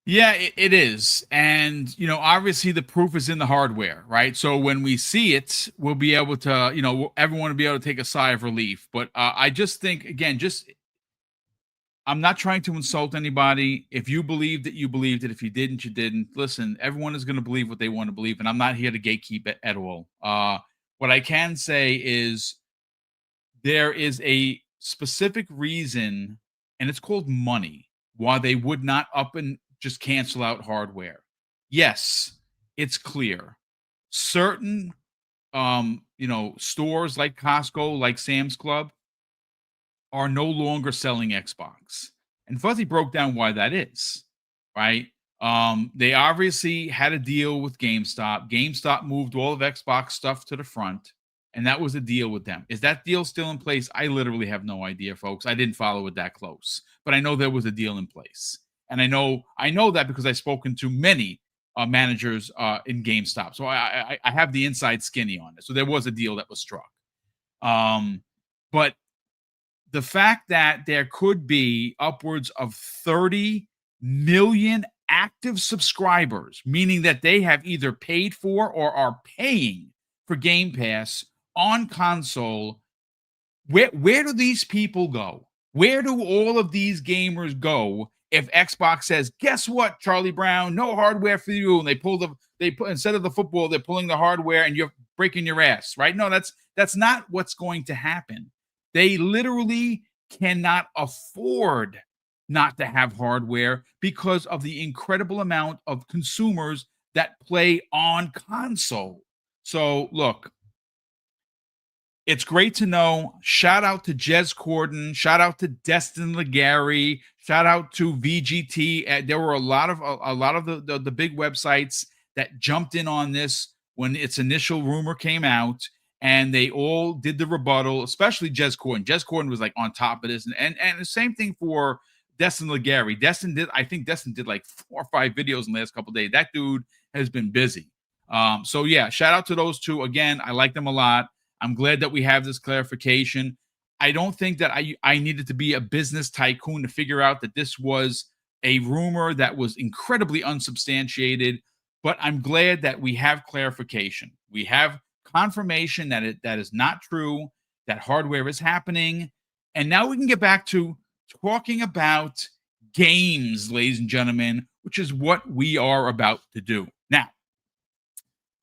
Yeah, it is. And, obviously the proof is in the hardware, right? So when we see it, we'll be able to, everyone will be able to take a sigh of relief. But I just think, again, I'm not trying to insult anybody. If you believed it, you believed it. If you didn't, you didn't. Listen, everyone is going to believe what they want to believe. And I'm not here to gatekeep it at all. What I can say is there is a specific reason, and it's called money, why they would not up and just cancel out hardware. Yes, it's clear. Certain stores like Costco, like Sam's Club, are no longer selling Xbox. And Fuzzy broke down why that is, right? They obviously had a deal with GameStop. GameStop moved all of Xbox stuff to the front, and that was a deal with them. Is that deal still in place? I literally have no idea, folks. I didn't follow it that close, but I know there was a deal in place. And I know that because I've spoken to many managers in GameStop. So I have the inside skinny on it. So there was a deal that was struck. But the fact that there could be upwards of 30 million active subscribers, meaning that they have either paid for or are paying for Game Pass on console, where do these people go? Where do all of these gamers go if Xbox says, guess what, Charlie Brown, no hardware for you? And they put instead of the football, they're pulling the hardware and you're breaking your ass, right? No, that's not what's going to happen. They literally cannot afford not to have hardware because of the incredible amount of consumers that play on console. So look, it's great to know. Shout out to Jez Corden. Shout out to Destin Legary. Shout out to VGT. There were a lot of the big websites that jumped in on this when its initial rumor came out, and they all did the rebuttal, especially Jez Corden. Jez Corden was like on top of this, and the same thing for Destin Legary. I think Destin did like 4 or 5 videos in the last couple of days. That dude has been busy. So yeah, shout out to those two. Again, I like them a lot. I'm glad that we have this clarification. I don't think that I needed to be a business tycoon to figure out that this was a rumor that was incredibly unsubstantiated, but I'm glad that we have clarification. We have confirmation that that is not true, that hardware is happening, and now we can get back to talking about games, ladies and gentlemen, which is what we are about to do. Now,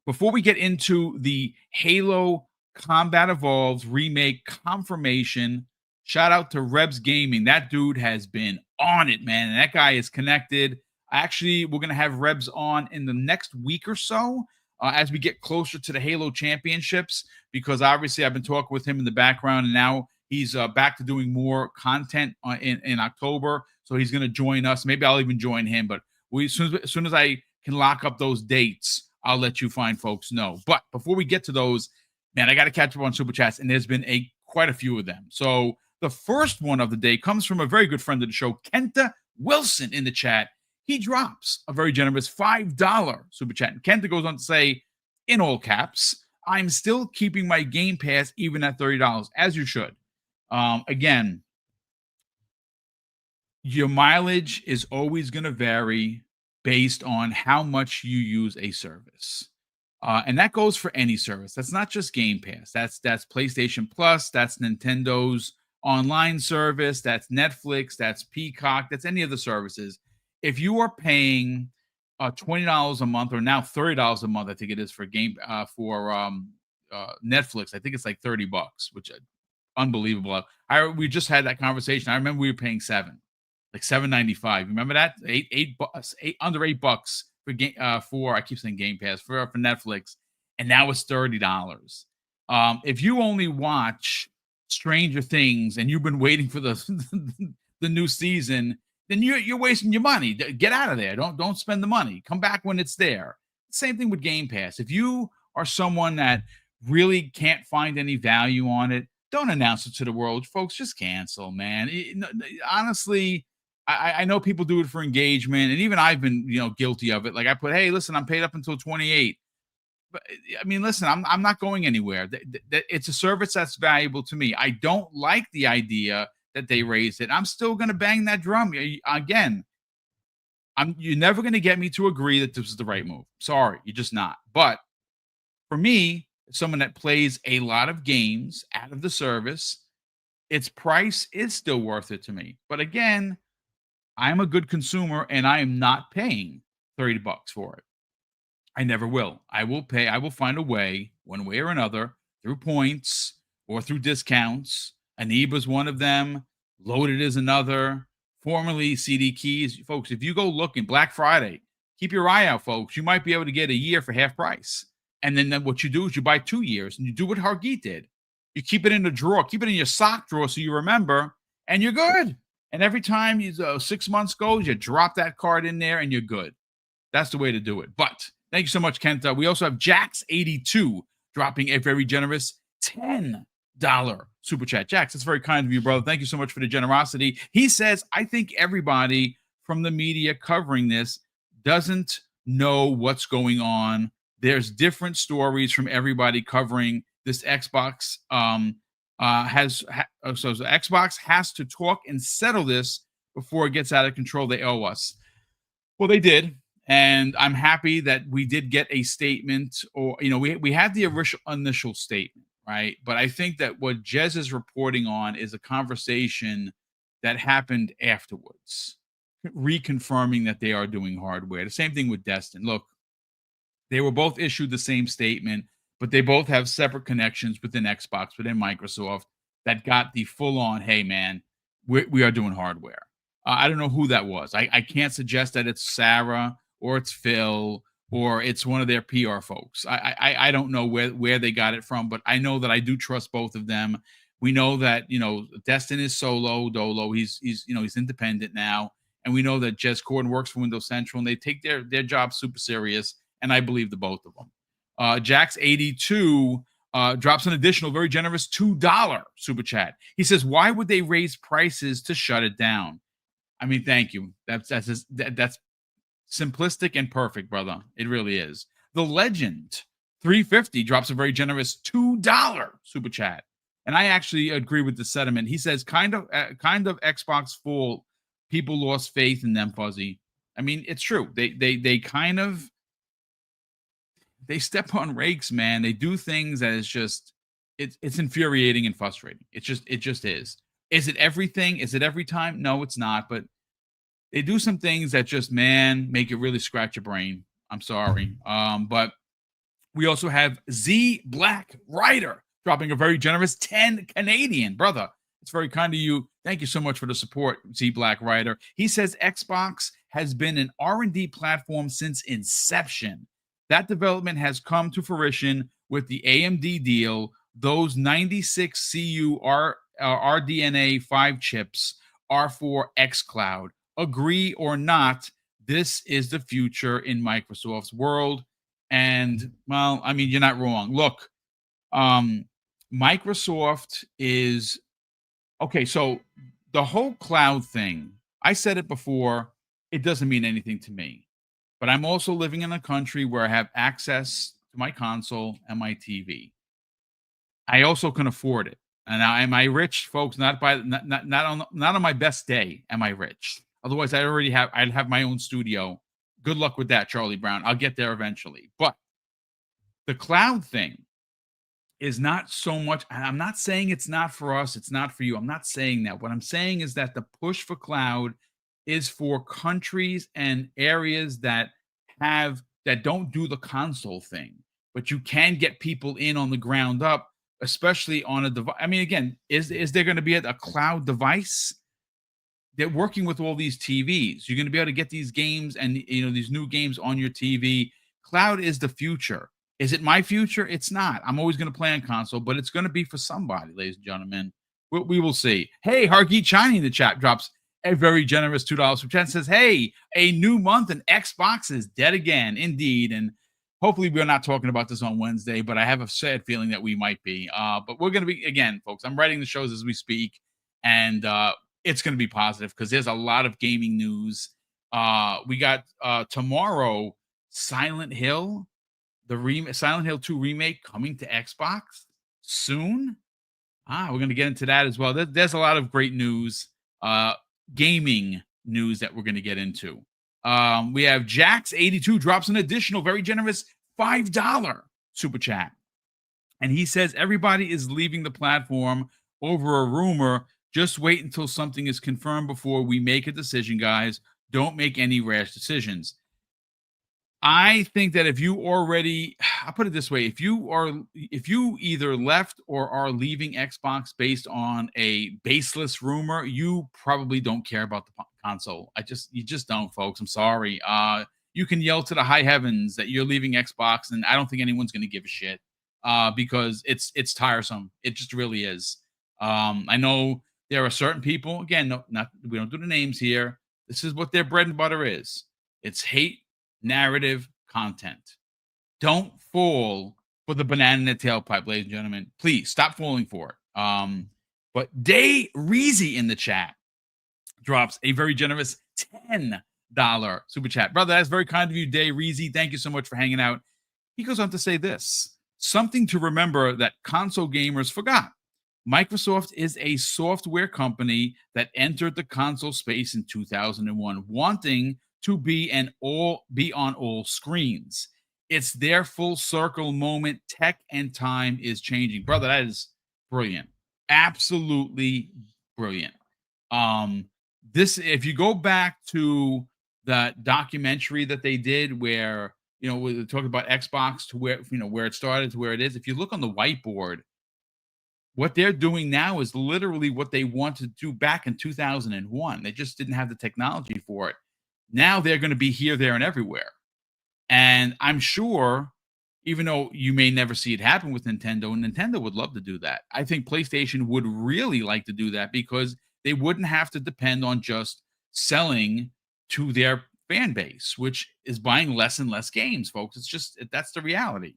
before we get into the Halo Combat Evolved remake confirmation, shout out to Rebs Gaming. That dude has been on it, man. And that guy is connected. Actually, we're going to have Rebs on in the next week or so as we get closer to the Halo Championships, because obviously I've been talking with him in the background, and now he's back to doing more content in October. So he's going to join us. Maybe I'll even join him. But as soon as I can lock up those dates, I'll let you fine folks know. But before we get to those, man, I got to catch up on Super Chats, and there's been quite a few of them. So the first one of the day comes from a very good friend of the show, Kenta Wilson, in the chat. He drops a very generous $5 Super Chat. And Kenta goes on to say, in all caps, I'm still keeping my Game Pass even at $30, as you should. Again, your mileage is always going to vary based on how much you use a service. And that goes for any service. That's not just Game Pass. That's PlayStation Plus. That's Nintendo's online service. That's Netflix. That's Peacock. That's any of the services. If you are paying $20 a month, or now $30 a month, I think it is for Netflix. I think it's like $30, which is unbelievable. We just had that conversation. I remember we were paying like $7.95. Remember that? Under $8 for I keep saying Game Pass for Netflix, and now it's $30. If you only watch Stranger Things and you've been waiting for the new season, then you're wasting your money. Get out of there. Don't spend the money. Come back when it's there. Same thing with Game Pass. If you are someone that really can't find any value on it, don't announce it to the world, folks. Just cancel, man. Honestly, I know people do it for engagement, and even I've been, guilty of it. Like I put, hey, listen, I'm paid up until 28. But I mean, listen, I'm not going anywhere. It's a service that's valuable to me. I don't like the idea that they raised it. I'm still going to bang that drum. Again, you're never going to get me to agree that this is the right move. Sorry, you're just not. But for me, someone that plays a lot of games out of the service, its price is still worth it to me. But again, I'm a good consumer, and I am not paying $30 for it. I never will. I will pay. I will find a way, one way or another, through points or through discounts. Aniba's one of them. Loaded is another. Formerly CD Keys. Folks, if you go looking, Black Friday, keep your eye out, folks. You might be able to get a year for half price. And then what you do is you buy 2 years, and you do what Hargeet did. You keep it in the drawer. Keep it in your sock drawer so you remember, and you're good. And every time 6 months goes, you drop that card in there, and you're good. That's the way to do it. But thank you so much, Kenta. We also have Jax82 dropping a very generous $10 Super Chat. Jax, that's very kind of you, brother. Thank you so much for the generosity. He says, I think everybody from the media covering this doesn't know what's going on. There's different stories from everybody covering this Xbox. So Xbox has to talk and settle this before it gets out of control. They owe us. Well, they did. And I'm happy that we did get a statement, or, we had the initial statement, right? But I think that what Jez is reporting on is a conversation that happened afterwards, reconfirming that they are doing hardware. The same thing with Destin. Look, they were both issued the same statement, but they both have separate connections within Xbox, within Microsoft, that got the full-on, hey, man, we are doing hardware. I don't know who that was. I can't suggest that it's Sarah or it's Phil or it's one of their PR folks. I don't know where they got it from, but I know that I do trust both of them. We know that, Destin is solo dolo. He's independent now. And we know that Jez Corden works for Windows Central, and they take their job super serious. And I believe the both of them. Jax82 drops an additional very generous $2 super chat. He says, "Why would they raise prices to shut it down?" I mean, thank you. That's simplistic and perfect, brother. It really is. The Legend 350 drops a very generous $2 super chat. And I actually agree with the sentiment. He says, kind of Xbox full. People lost faith in them, Fuzzy. I mean, it's true. They kind of they step on rakes, man. They do things that is just it's infuriating and frustrating. It just is. Is it everything? Is it every time? No, it's not. But they do some things that just, man, make it really scratch your brain. I'm sorry. But we also have Z Black Rider dropping a very generous 10 Canadian. Brother, it's very kind of you. Thank you so much for the support, Z Black Rider. He says Xbox has been an R&D platform since inception. That development has come to fruition with the AMD deal. Those 96 CU RDNA 5 chips are for xCloud. Agree or not, this is the future in Microsoft's world. And, well, I mean, you're not wrong. Look, Microsoft is... Okay, so the whole cloud thing, I said it before, it doesn't mean anything to me. But I'm also living in a country where I have access to my console and my TV. I also can afford it. And now, am I rich, folks? Not on my best day am I rich. Otherwise, I'd have my own studio. Good luck with that, Charlie Brown. I'll get there eventually. But the cloud thing is not so much, and I'm not saying it's not for us, it's not for you. I'm not saying that. What I'm saying is that the push for cloud is for countries and areas that don't do the console thing. But you can get people in on the ground up, especially on a device. I mean, again, is there going to be a cloud device? They're working with all these TVs. You're going to be able to get these games and these new games on your TV. Cloud is the future. Is it my future? It's not. I'm always going to play on console, but it's going to be for somebody, ladies and gentlemen. We will see. Hey, Hargeet Chiny in the chat drops a very generous $2 super chat. Says, "Hey, a new month and Xbox is dead again." Indeed. And hopefully we're not talking about this on Wednesday, but I have a sad feeling that we might be. But we're going to be, again, folks, I'm writing the shows as we speak, and it's going to be positive because there's a lot of gaming news. We got tomorrow, Silent Hill 2 remake coming to Xbox soon. We're going to get into that as well. There's a lot of great news, gaming news that we're going to get into. We have Jax82 drops an additional very generous $5 super chat. And he says, everybody is leaving the platform over a rumor. Just wait until something is confirmed before we make a decision, guys. Don't make any rash decisions. I think that if you already, I'll put it this way, if you either left or are leaving Xbox based on a baseless rumor, you probably don't care about the console. You just don't, folks. I'm sorry. You can yell to the high heavens that you're leaving Xbox, and I don't think anyone's going to give a shit because it's tiresome. It just really is. I know there are certain people, again, we don't do the names here. This is what their bread and butter is. It's hate narrative content. Don't fall for the banana in the tailpipe, ladies and gentlemen. Please stop falling for it. But Day Reezy in the chat drops a very generous $10 super chat. Brother, that's very kind of you, Day Reezy. Thank you so much for hanging out. He goes on to say this: something to remember that console gamers forgot. Microsoft is a software company that entered the console space in 2001, wanting to be on all screens. It's their full circle moment. Tech and time is changing. Brother, that is brilliant. Absolutely brilliant. If you go back to the documentary that they did where, we talked about Xbox to where it started to where it is. If you look on the whiteboard, what they're doing now is literally what they wanted to do back in 2001. They just didn't have the technology for it. Now they're going to be here, there, and everywhere. And I'm sure, even though you may never see it happen with Nintendo, Nintendo would love to do that. I think PlayStation would really like to do that because they wouldn't have to depend on just selling to their fan base, which is buying less and less games, folks. It's just that's the reality.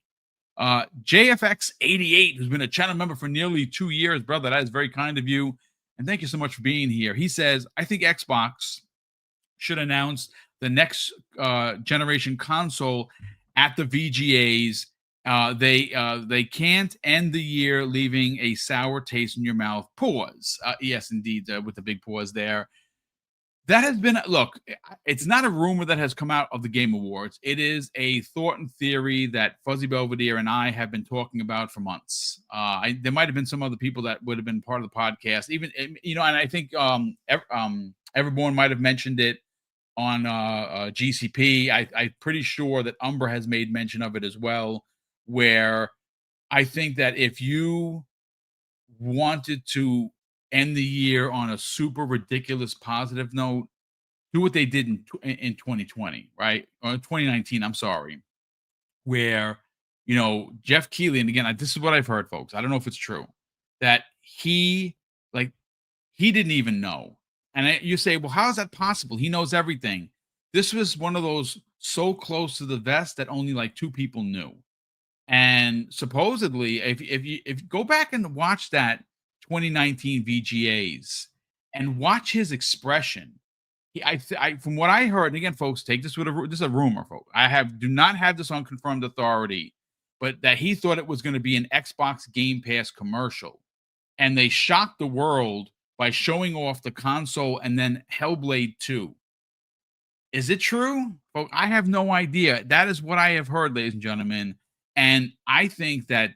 JFX88, who's been a channel member for nearly 2 years, brother, that is very kind of you. And thank you so much for being here. He says, I think Xbox should announce the next generation console at the VGAs. They can't end the year leaving a sour taste in your mouth. Pause. Yes, indeed, with the big pause there. That has been, look, it's not a rumor that has come out of the Game Awards. It is a thought and theory that Fuzzy Belvedere and I have been talking about for months. There might have been some other people that would have been part of the podcast, even, and I think Everborn might have mentioned it on GCP. I'm pretty sure that Umber has made mention of it as well, where I think that if you wanted to end the year on a super ridiculous positive note, do what they did in 2020, right? Or 2019, I'm sorry, where, Jeff Keighley, and again, this is what I've heard, folks. I don't know if it's true, that he didn't even know. And you say, well, how is that possible? He knows everything. This was one of those so close to the vest that only like 2 people knew. And supposedly, if you go back and watch that 2019 VGAs and watch his expression, from what I heard, and again, folks, take this with this is a rumor, folks. Do not have this on confirmed authority, but that he thought it was going to be an Xbox Game Pass commercial, and they shocked the world by showing off the console and then Hellblade 2. Is it true? Folks, I have no idea. That is what I have heard, ladies and gentlemen. And I think that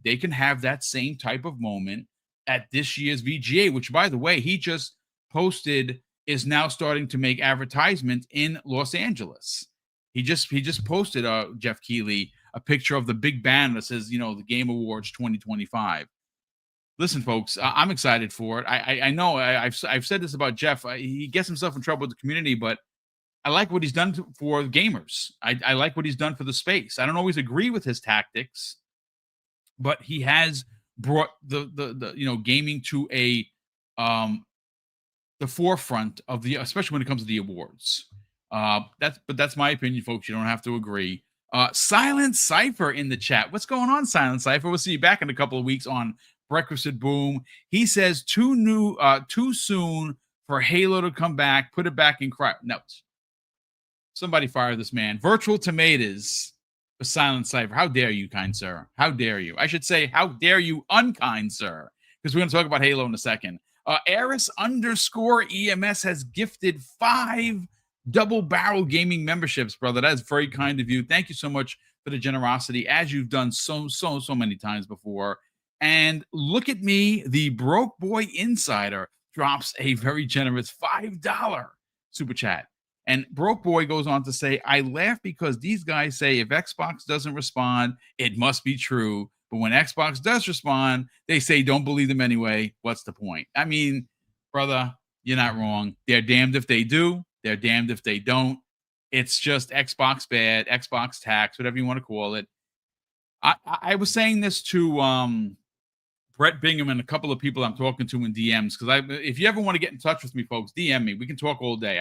they can have that same type of moment at this year's VGA, which, by the way, he just posted is now starting to make advertisement in Los Angeles. He just posted, Jeff Keighley, a picture of the big banner that says, the Game Awards 2025. Listen, folks, I'm excited for it. I know I've said this about Jeff. He gets himself in trouble with the community, but I like what he's done for gamers. I like what he's done for the space. I don't always agree with his tactics, but he has brought the gaming to the forefront of especially when it comes to the awards. That's my opinion, folks. You don't have to agree. Silent Cypher in the chat. What's going on, Silent Cypher? We'll see you back in a couple of weeks on Breakfast at Boom. He says too soon for Halo to come back. Put it back in cryo. No. Somebody fire this man. Virtual Tomatoes for Silent Cypher. How dare you, kind sir? How dare you? I should say, how dare you, unkind sir? Because we're going to talk about Halo in a second. Eris_EMS has gifted 5 double barrel gaming memberships, brother. That is very kind of you. Thank you so much for the generosity, as you've done so many times before. And look at me, the Broke Boy Insider drops a very generous $5 super chat. And Broke Boy goes on to say, I laugh because these guys say if Xbox doesn't respond, it must be true. But when Xbox does respond, they say don't believe them anyway. What's the point? I mean, brother, you're not wrong. They're damned if they do. They're damned if they don't. It's just Xbox bad, Xbox tax, whatever you want to call it. I was saying this to Brett Bingham and a couple of people I'm talking to in DMs, because if you ever want to get in touch with me, folks, DM me. We can talk all day.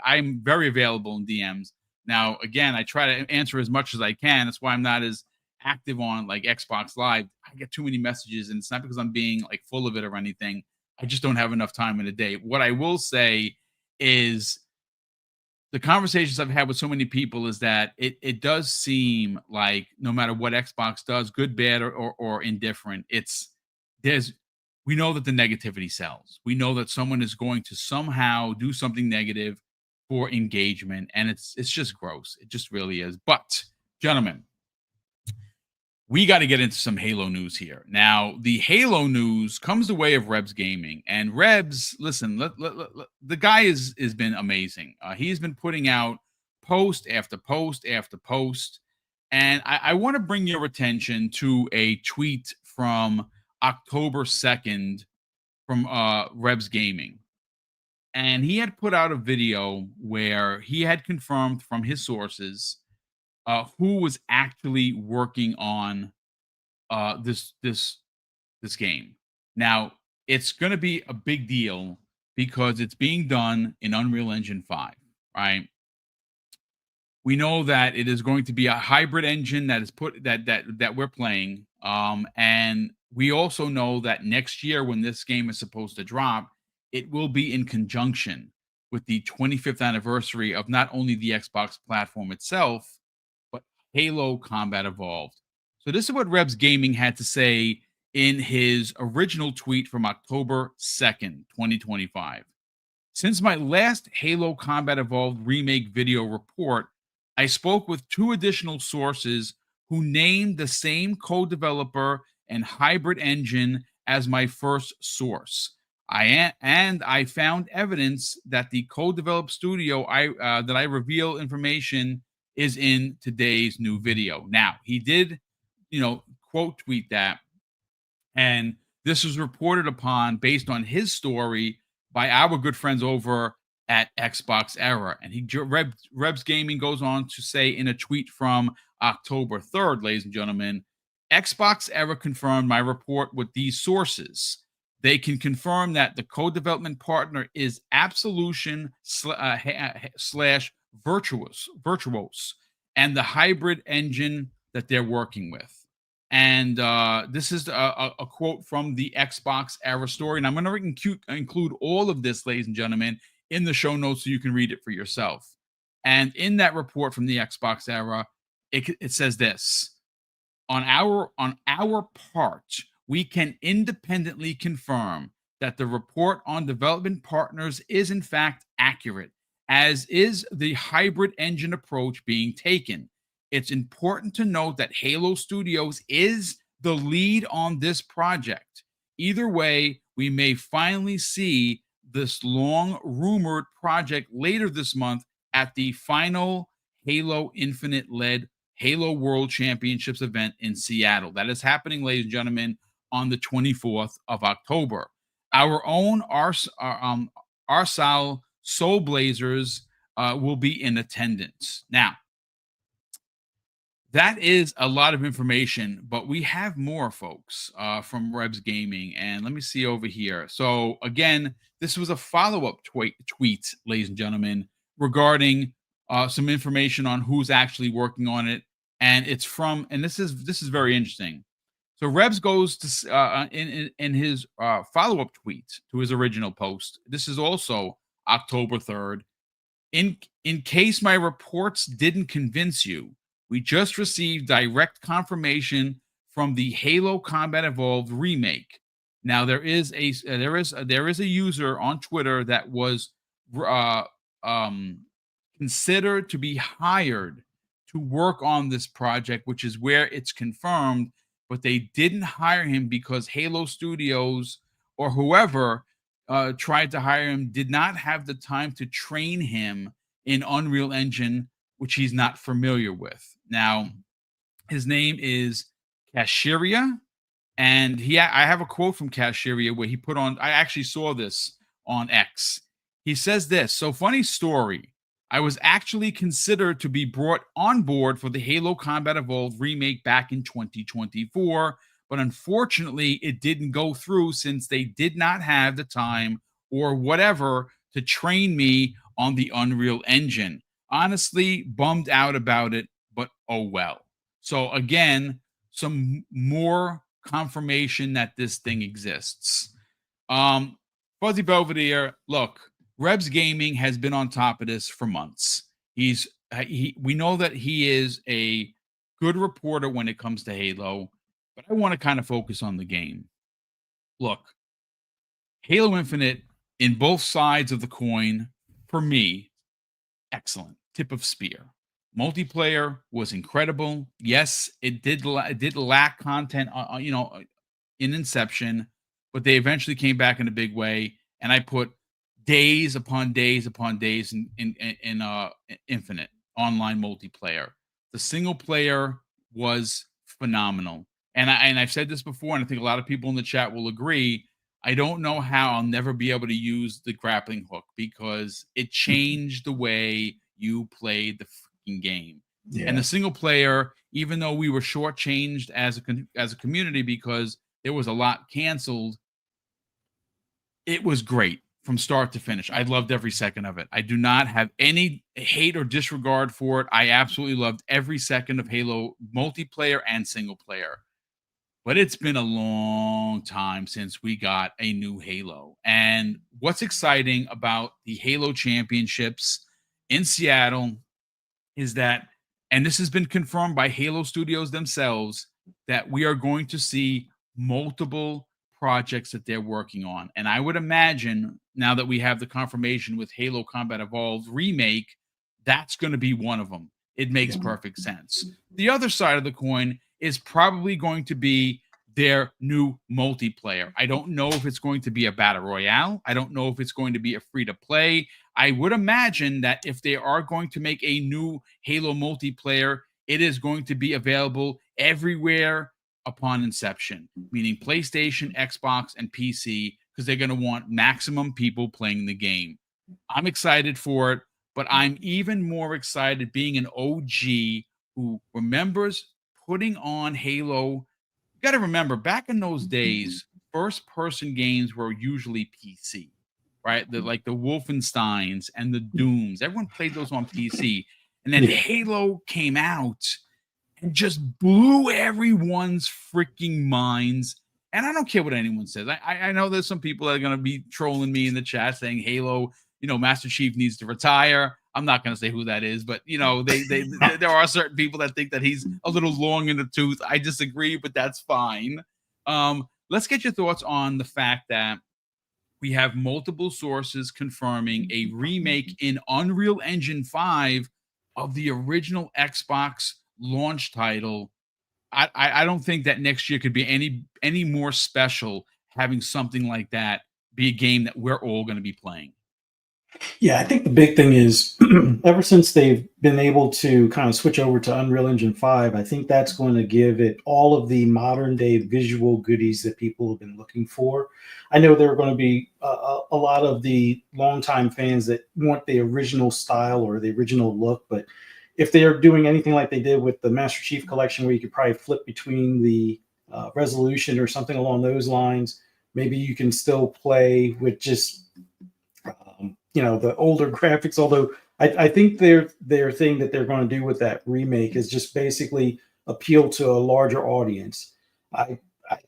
I'm very available in DMs. Now, again, I try to answer as much as I can. That's why I'm not as active on like Xbox Live. I get too many messages, and it's not because I'm being like full of it or anything. I just don't have enough time in a day. What I will say is the conversations I've had with so many people is that it does seem like no matter what Xbox does, good, bad, or indifferent, we know that the negativity sells. We know that someone is going to somehow do something negative for engagement, and it's just gross. It just really is. But, gentlemen, we got to get into some Halo news here. Now, the Halo news comes the way of Rebs Gaming. And Rebs, listen, the guy has been amazing. He's been putting out post after post after post. And I want to bring your attention to a tweet from October 2nd from Rebs Gaming. And he had put out a video where he had confirmed from his sources who was actually working on this game. Now, it's going to be a big deal because it's being done in Unreal Engine 5, right? We know that it is going to be a hybrid engine that is that we're playing, and we also know that next year when this game is supposed to drop, it will be in conjunction with the 25th anniversary of not only the Xbox platform itself, but Halo Combat Evolved. So this is what Rebs Gaming had to say in his original tweet from October 2nd, 2025. Since my last Halo Combat Evolved remake video report, I spoke with two additional sources who named the same co-developer and hybrid engine as my first source. I found evidence that the co-developed studio that I reveal information is in today's new video. Now, he did, quote tweet that, and this was reported upon based on his story by our good friends over at Xbox Era. And Rebs Gaming goes on to say in a tweet from October 3rd, ladies and gentlemen, Xbox Era confirmed my report with these sources. They can confirm that the co-development partner is Absolution slash Virtuos, and the hybrid engine that they're working with. And this is a quote from the Xbox Era story. And I'm going to include all of this, ladies and gentlemen, in the show notes so you can read it for yourself. And in that report from the Xbox Era, it says this: on our part, we can independently confirm that the report on development partners is in fact accurate, as is the hybrid engine approach being taken. It's important to note that Halo Studios is the lead on this project. Either way, we may finally see this long rumored project later this month at the final Halo Infinite led Halo World Championships event in Seattle. That is happening, ladies and gentlemen, on the 24th of October. Our own Arsal Soul Blazers will be in attendance. Now, that is a lot of information, but we have more, folks, from Rebs Gaming. And let me see over here. So, again, this was a follow-up tweet, ladies and gentlemen, regarding some information on who's actually working on it. And it's from, and this is very interesting. So Rebs goes to in his follow-up tweet to his original post. This is also October 3rd. In case my reports didn't convince you, we just received direct confirmation from the Halo Combat Evolved remake. Now there is a user on Twitter that was considered to be hired to work on this project, which is where it's confirmed, but they didn't hire him because Halo Studios or whoever tried to hire him did not have the time to train him in Unreal Engine, which he's not familiar with. Now, his name is Cashiria, and I have a quote from Cashiria where he put on, I actually saw this on X. He says this: so funny story. I was actually considered to be brought on board for the Halo Combat Evolved remake back in 2024, but unfortunately it didn't go through since they did not have the time or whatever to train me on the Unreal Engine. Honestly, bummed out about it, but oh well. So again, some more confirmation that this thing exists. Fuzzy Belvedere, look, Rebs Gaming has been on top of this for months. We know that he is a good reporter when it comes to Halo, but I want to kind of focus on the game. Look, Halo Infinite, in both sides of the coin, for me, excellent. Tip of spear. Multiplayer was incredible. Yes, it did lack content, in Inception, but they eventually came back in a big way. And I put days upon days upon days in Infinite online multiplayer. The single player was phenomenal, and I've said this before, and I think a lot of people in the chat will agree. I don't know how I'll never be able to use the grappling hook because it changed the way you played the freaking game. And the single player, even though we were shortchanged as a community because there was a lot canceled, it was great from start to finish. I loved every second of it. I do not have any hate or disregard for it. I absolutely loved every second of Halo multiplayer and single player. But it's been a long time since we got a new Halo. And what's exciting about the Halo Championships in Seattle is that, and this has been confirmed by Halo Studios themselves, that we are going to see multiple projects that they're working on. And I would imagine now that we have the confirmation with Halo Combat Evolved Remake, that's going to be one of them. It makes perfect sense. The other side of the coin is probably going to be their new multiplayer. I don't know if it's going to be a battle royale. I don't know if it's going to be a free to play. I would imagine that if they are going to make a new Halo multiplayer, it is going to be available everywhere upon inception, meaning PlayStation, Xbox, and PC, because they're going to want maximum people playing the game. I'm excited for it, but I'm even more excited being an OG who remembers putting on Halo. You got to remember, back in those days, first-person games were usually PC, right? Like the Wolfensteins and the Dooms. Everyone played those on PC. And then Halo came out and just blew everyone's freaking minds. And I don't care what anyone says. I know there's some people that are going to be trolling me in the chat saying Halo, Master Chief needs to retire. I'm not going to say who that is, but there are certain people that think that he's a little long in the tooth. I disagree, but that's fine. Let's get your thoughts on the fact that we have multiple sources confirming a remake in Unreal Engine 5 of the original Xbox launch title. I don't think that next year could be any more special having something like that be a game that we're all going to be playing. Yeah, I think the big thing is ever since they've been able to kind of switch over to Unreal Engine 5, I think that's going to give it all of the modern day visual goodies that people have been looking for. I know there are going to be a lot of the longtime fans that want the original style or the original look, but if they're doing anything like they did with the Master Chief Collection, where you could probably flip between the resolution or something along those lines, maybe you can still play with just the older graphics. Although I think their thing that they're going to do with that remake is just basically appeal to a larger audience. I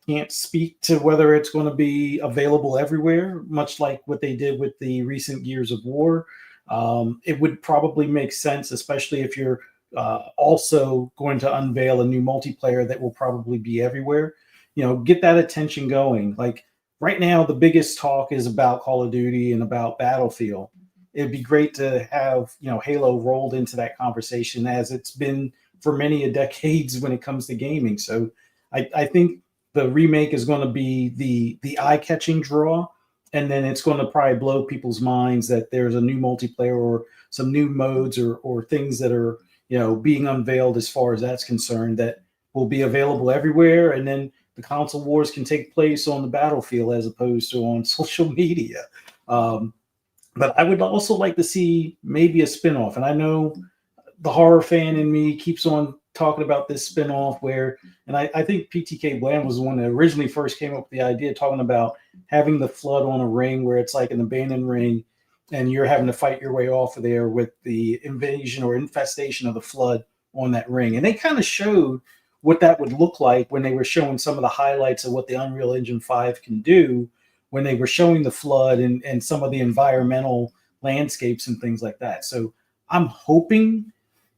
can't speak to whether it's going to be available everywhere, much like what they did with the recent Gears of War. It would probably make sense, especially if you're also going to unveil a new multiplayer that will probably be everywhere. Get that attention going. Like right now, the biggest talk is about Call of Duty and about Battlefield. It'd be great to have Halo rolled into that conversation, as it's been for many a decades when it comes to gaming. So I think the remake is going to be the eye-catching draw. And then it's going to probably blow people's minds that there's a new multiplayer or some new modes or things that are, being unveiled as far as that's concerned, that will be available everywhere. And then the console wars can take place on the battlefield as opposed to on social media. But I would also like to see maybe a spinoff. And I know the horror fan in me keeps on talking about this spinoff and I think PTK Bland was the one that originally first came up with the idea, talking about having the flood on a ring where it's like an abandoned ring and you're having to fight your way off of there with the invasion or infestation of the flood on that ring. And they kind of showed what that would look like when they were showing some of the highlights of what the Unreal Engine 5 can do, when they were showing the flood and some of the environmental landscapes and things like that. So I'm hoping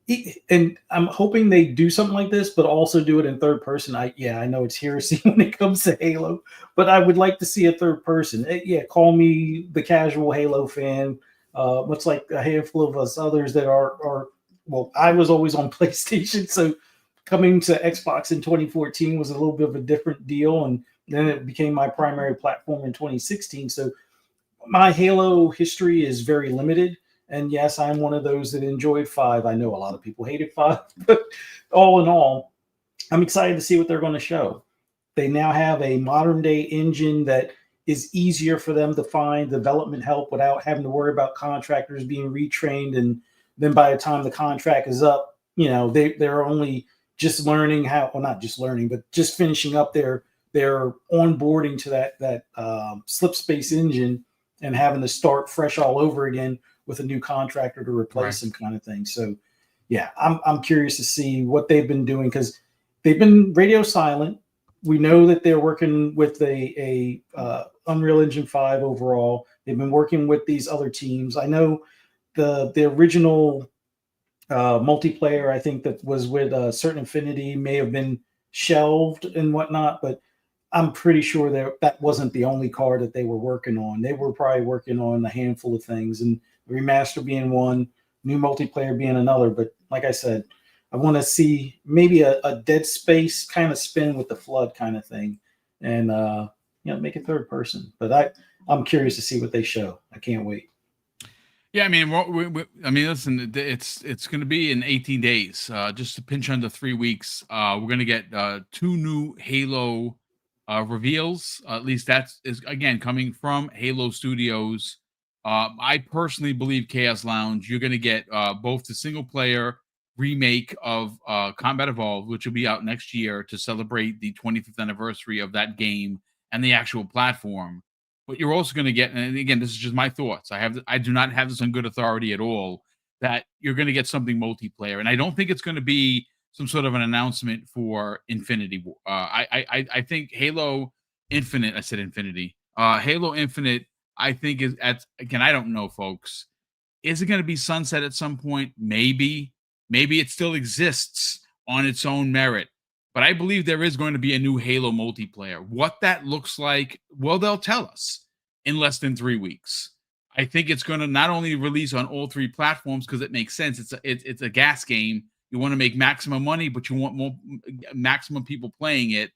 they do something like this, but also do it in third person. I know it's heresy when it comes to Halo, but I would like to see a third person. Call me the casual Halo fan, much like a handful of us others that are I was always on PlayStation, so coming to Xbox in 2014 was a little bit of a different deal, and then it became my primary platform in 2016. So my Halo history is very limited. And yes, I'm one of those that enjoyed 5. I know a lot of people hated 5, but all in all, I'm excited to see what they're going to show. They now have a modern day engine that is easier for them to find development help without having to worry about contractors being retrained. And then by the time the contract is up, they're only just learning how, well, not just learning, but just finishing up their onboarding to that slip space engine and having to start fresh all over again with a new contractor to replace them, kind of thing. So, yeah, I'm curious to see what they've been doing, because they've been radio silent. We know that they're working with a Unreal Engine 5 overall. They've been working with these other teams. I know the original multiplayer, I think, that was with Certain Infinity may have been shelved and whatnot, but I'm pretty sure that wasn't the only card that they were working on. They were probably working on a handful of things, and remaster being one, new multiplayer being another. But like I said, I want to see maybe a Dead Space kind of spin with the Flood kind of thing, and make it third person. But I'm curious to see what they show. I can't wait. Yeah, I mean, listen, it's going to be in 18 days, just to pinch under 3 weeks. We're going to get 2 new Halo reveals. At least is again coming from Halo Studios. I personally believe Chaos Lounge, you're going to get both the single player remake of Combat Evolved, which will be out next year to celebrate the 25th anniversary of that game and the actual platform. But you're also going to get, and again, this is just my thoughts. I do not have this on good authority at all, that you're going to get something multiplayer, and I don't think it's going to be some sort of an announcement for Infinity War. I think Halo Infinite. I said Infinity. Halo Infinite. I think is again. I don't know, folks. Is it going to be sunset at some point? Maybe. Maybe it still exists on its own merit. But I believe there is going to be a new Halo multiplayer. What that looks like, well, they'll tell us in less than 3 weeks. I think it's going to not only release on all 3 platforms, because it makes sense. It's a gas game. You want to make maximum money, but you want more maximum people playing it.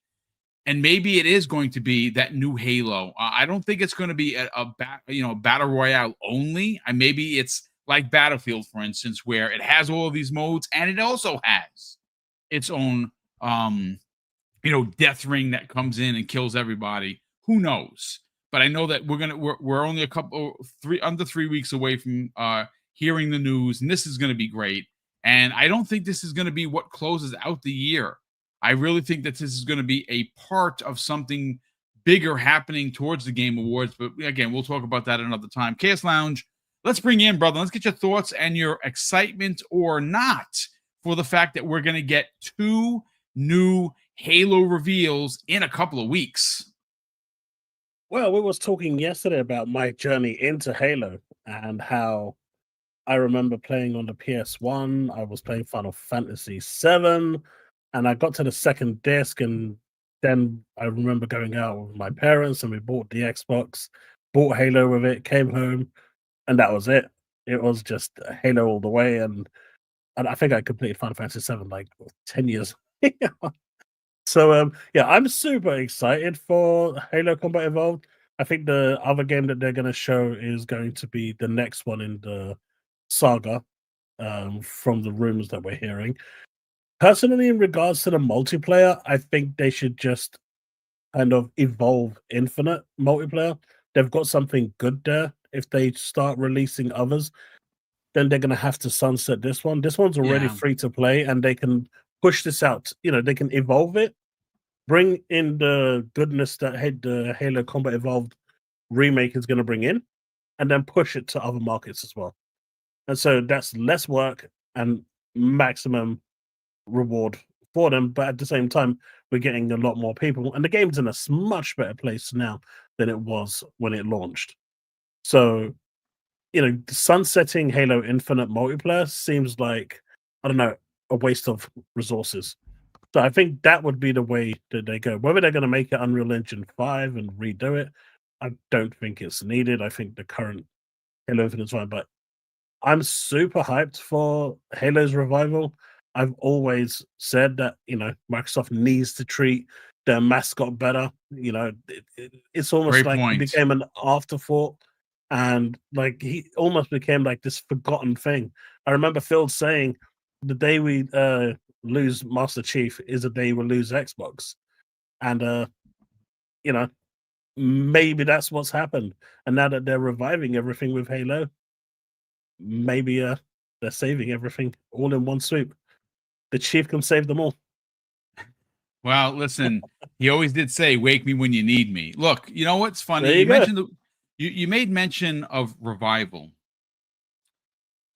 And maybe it is going to be that new Halo. I don't think it's going to be a battle royale only. Maybe it's like Battlefield, for instance, where it has all of these modes, and it also has its own death ring that comes in and kills everybody. Who knows? But I know that we're only under 3 weeks away from hearing the news, and this is going to be great. And I don't think this is going to be what closes out the year. I really think that this is going to be a part of something bigger happening towards the Game Awards. But again, we'll talk about that another time. Chaos Lounge, let's bring you in, brother. Let's get your thoughts and your excitement or not for the fact that we're going to get 2 new Halo reveals in a couple of weeks. Well, we was talking yesterday about my journey into Halo and how I remember playing on the PS1. I was playing Final Fantasy VII, and I got to the second disc, and then I remember going out with my parents, and we bought the Xbox, bought Halo with it, came home, and that was it. It was just Halo all the way, and I think I completed Final Fantasy VII like 10 years. So, yeah, I'm super excited for Halo Combat Evolved. I think the other game that they're going to show is going to be the next one in the saga, from the rumors that we're hearing. Personally, in regards to the multiplayer, I think they should just kind of evolve Infinite multiplayer. They've got something good there. If they start releasing others, then they're going to have to sunset this one. This one's already free to play, and they can push this out. They can evolve it, bring in the goodness that the Halo Combat Evolved remake is going to bring in, and then push it to other markets as well. And so that's less work and maximum reward for them. But at the same time, we're getting a lot more people, and the game's in a much better place now than it was when it launched. So, sunsetting Halo Infinite multiplayer seems like, I don't know, a waste of resources. So I think that would be the way that they go. Whether they're going to make it Unreal Engine 5 and redo it, I don't think it's needed. I think the current Halo Infinite is fine, but I'm super hyped for Halo's revival. I've always said that, Microsoft needs to treat their mascot better. It's almost Great like point. It became an afterthought, and like he almost became like this forgotten thing. I remember Phil saying, the day we lose Master Chief is the day we lose Xbox. And maybe that's what's happened. And now that they're reviving everything with Halo, maybe they're saving everything all in one swoop. the chief can save them all. Well, listen, he always did say, "Wake me when you need me." Look, you know what's funny? There you go. Mentioned you made mention of revival.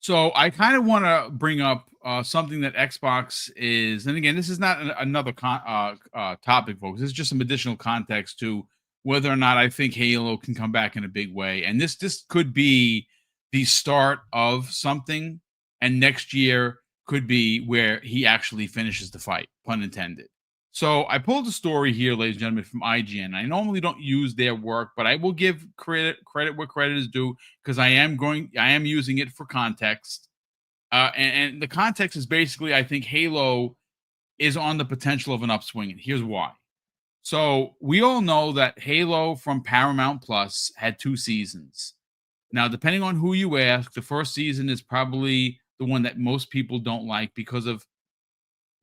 So I kind of want to bring up something that Xbox is, and again, this is not another topic, folks. This is just some additional context to whether or not I think Halo can come back in a big way, and this could be the start of something, and next year could be where he actually finishes the fight, pun intended. So I pulled a story here, ladies and gentlemen, from IGN. I normally don't use their work, but I will give credit where credit is due because I am using it for context. And the context is basically, I think Halo is on the potential of an upswing, and here's why. So we all know that Halo from Paramount Plus had 2 seasons. Now, depending on who you ask, the first season is probably the one that most people don't like because of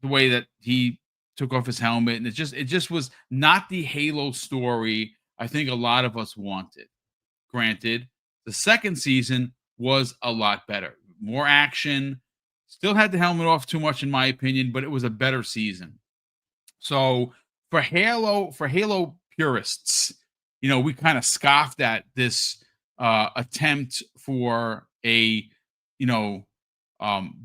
the way that he took off his helmet, and it just was not the Halo story I think a lot of us wanted. Granted, the second season was a lot better. More action, still had the helmet off too much in my opinion, but it was a better season. So for Halo purists, you know, we kind of scoffed at this attempt for a, you know,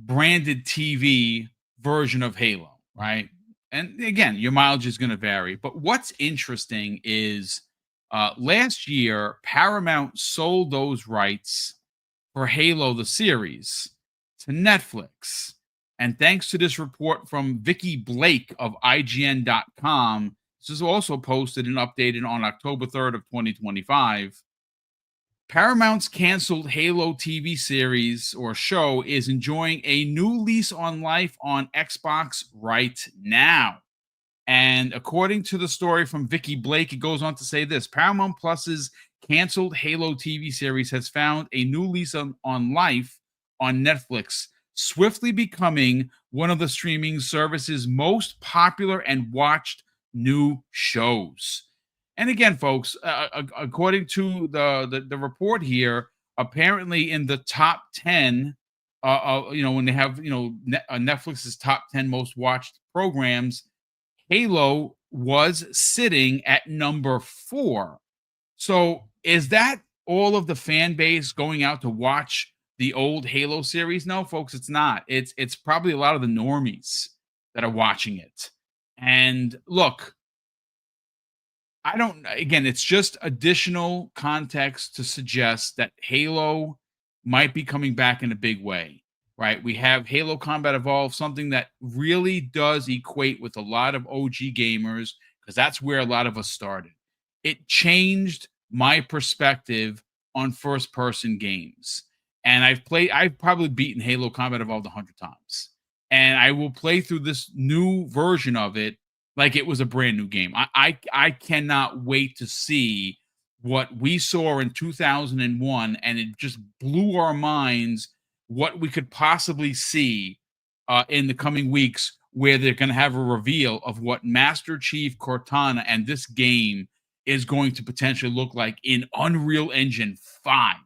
branded TV version of Halo, right? And again, your mileage is going to vary. But what's interesting is last year, Paramount sold those rights for Halo, the series, to Netflix. And thanks to this report from Vicky Blake of IGN.com, this is also posted and updated on October 3rd of 2025. Paramount's canceled Halo TV series or show is enjoying a new lease on life on Xbox right now. And according to the story from Vicky Blake, it goes on to say this: Paramount Plus's canceled Halo TV series has found a new lease on life on Netflix, swiftly becoming one of the streaming service's most popular and watched new shows. And again, folks, according to the report here, apparently in the top 10, you know, when they have, you know, Netflix's top 10 most watched programs, Halo was sitting at number 4. So is that all of the fan base going out to watch the old Halo series? No, folks, it's not. It's probably a lot of the normies that are watching it. And look, again, it's just additional context to suggest that Halo might be coming back in a big way, right? We have Halo Combat Evolved, something that really does equate with a lot of OG gamers because that's where a lot of us started. It changed my perspective on first person games. And I've probably beaten Halo Combat Evolved 100 times. And I will play through this new version of it like it was a brand new game. I cannot wait to see what we saw in 2001, and it just blew our minds what we could possibly see in the coming weeks, where they're going to have a reveal of what Master Chief Cortana and this game is going to potentially look like in Unreal Engine 5.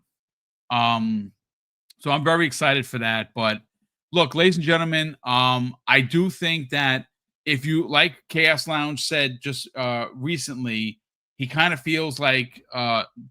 So I'm very excited for that. But look, ladies and gentlemen, I do think that if you, like Chaos Lounge said just recently, he kind of feels like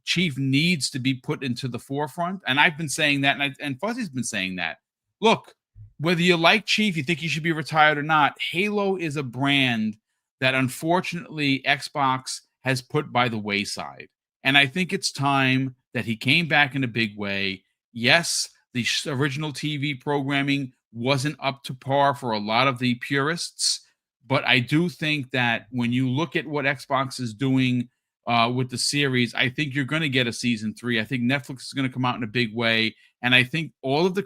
Chief needs to be put into the forefront. And I've been saying that, and Fuzzy's been saying that. Look, whether you like Chief, you think he should be retired or not, Halo is a brand that unfortunately Xbox has put by the wayside. And I think it's time that he came back in a big way. Yes, the original TV programming wasn't up to par for a lot of the purists, but I do think that when you look at what Xbox is doing with the series, I think you're going to get a season 3. I think Netflix is going to come out in a big way, and I think all of the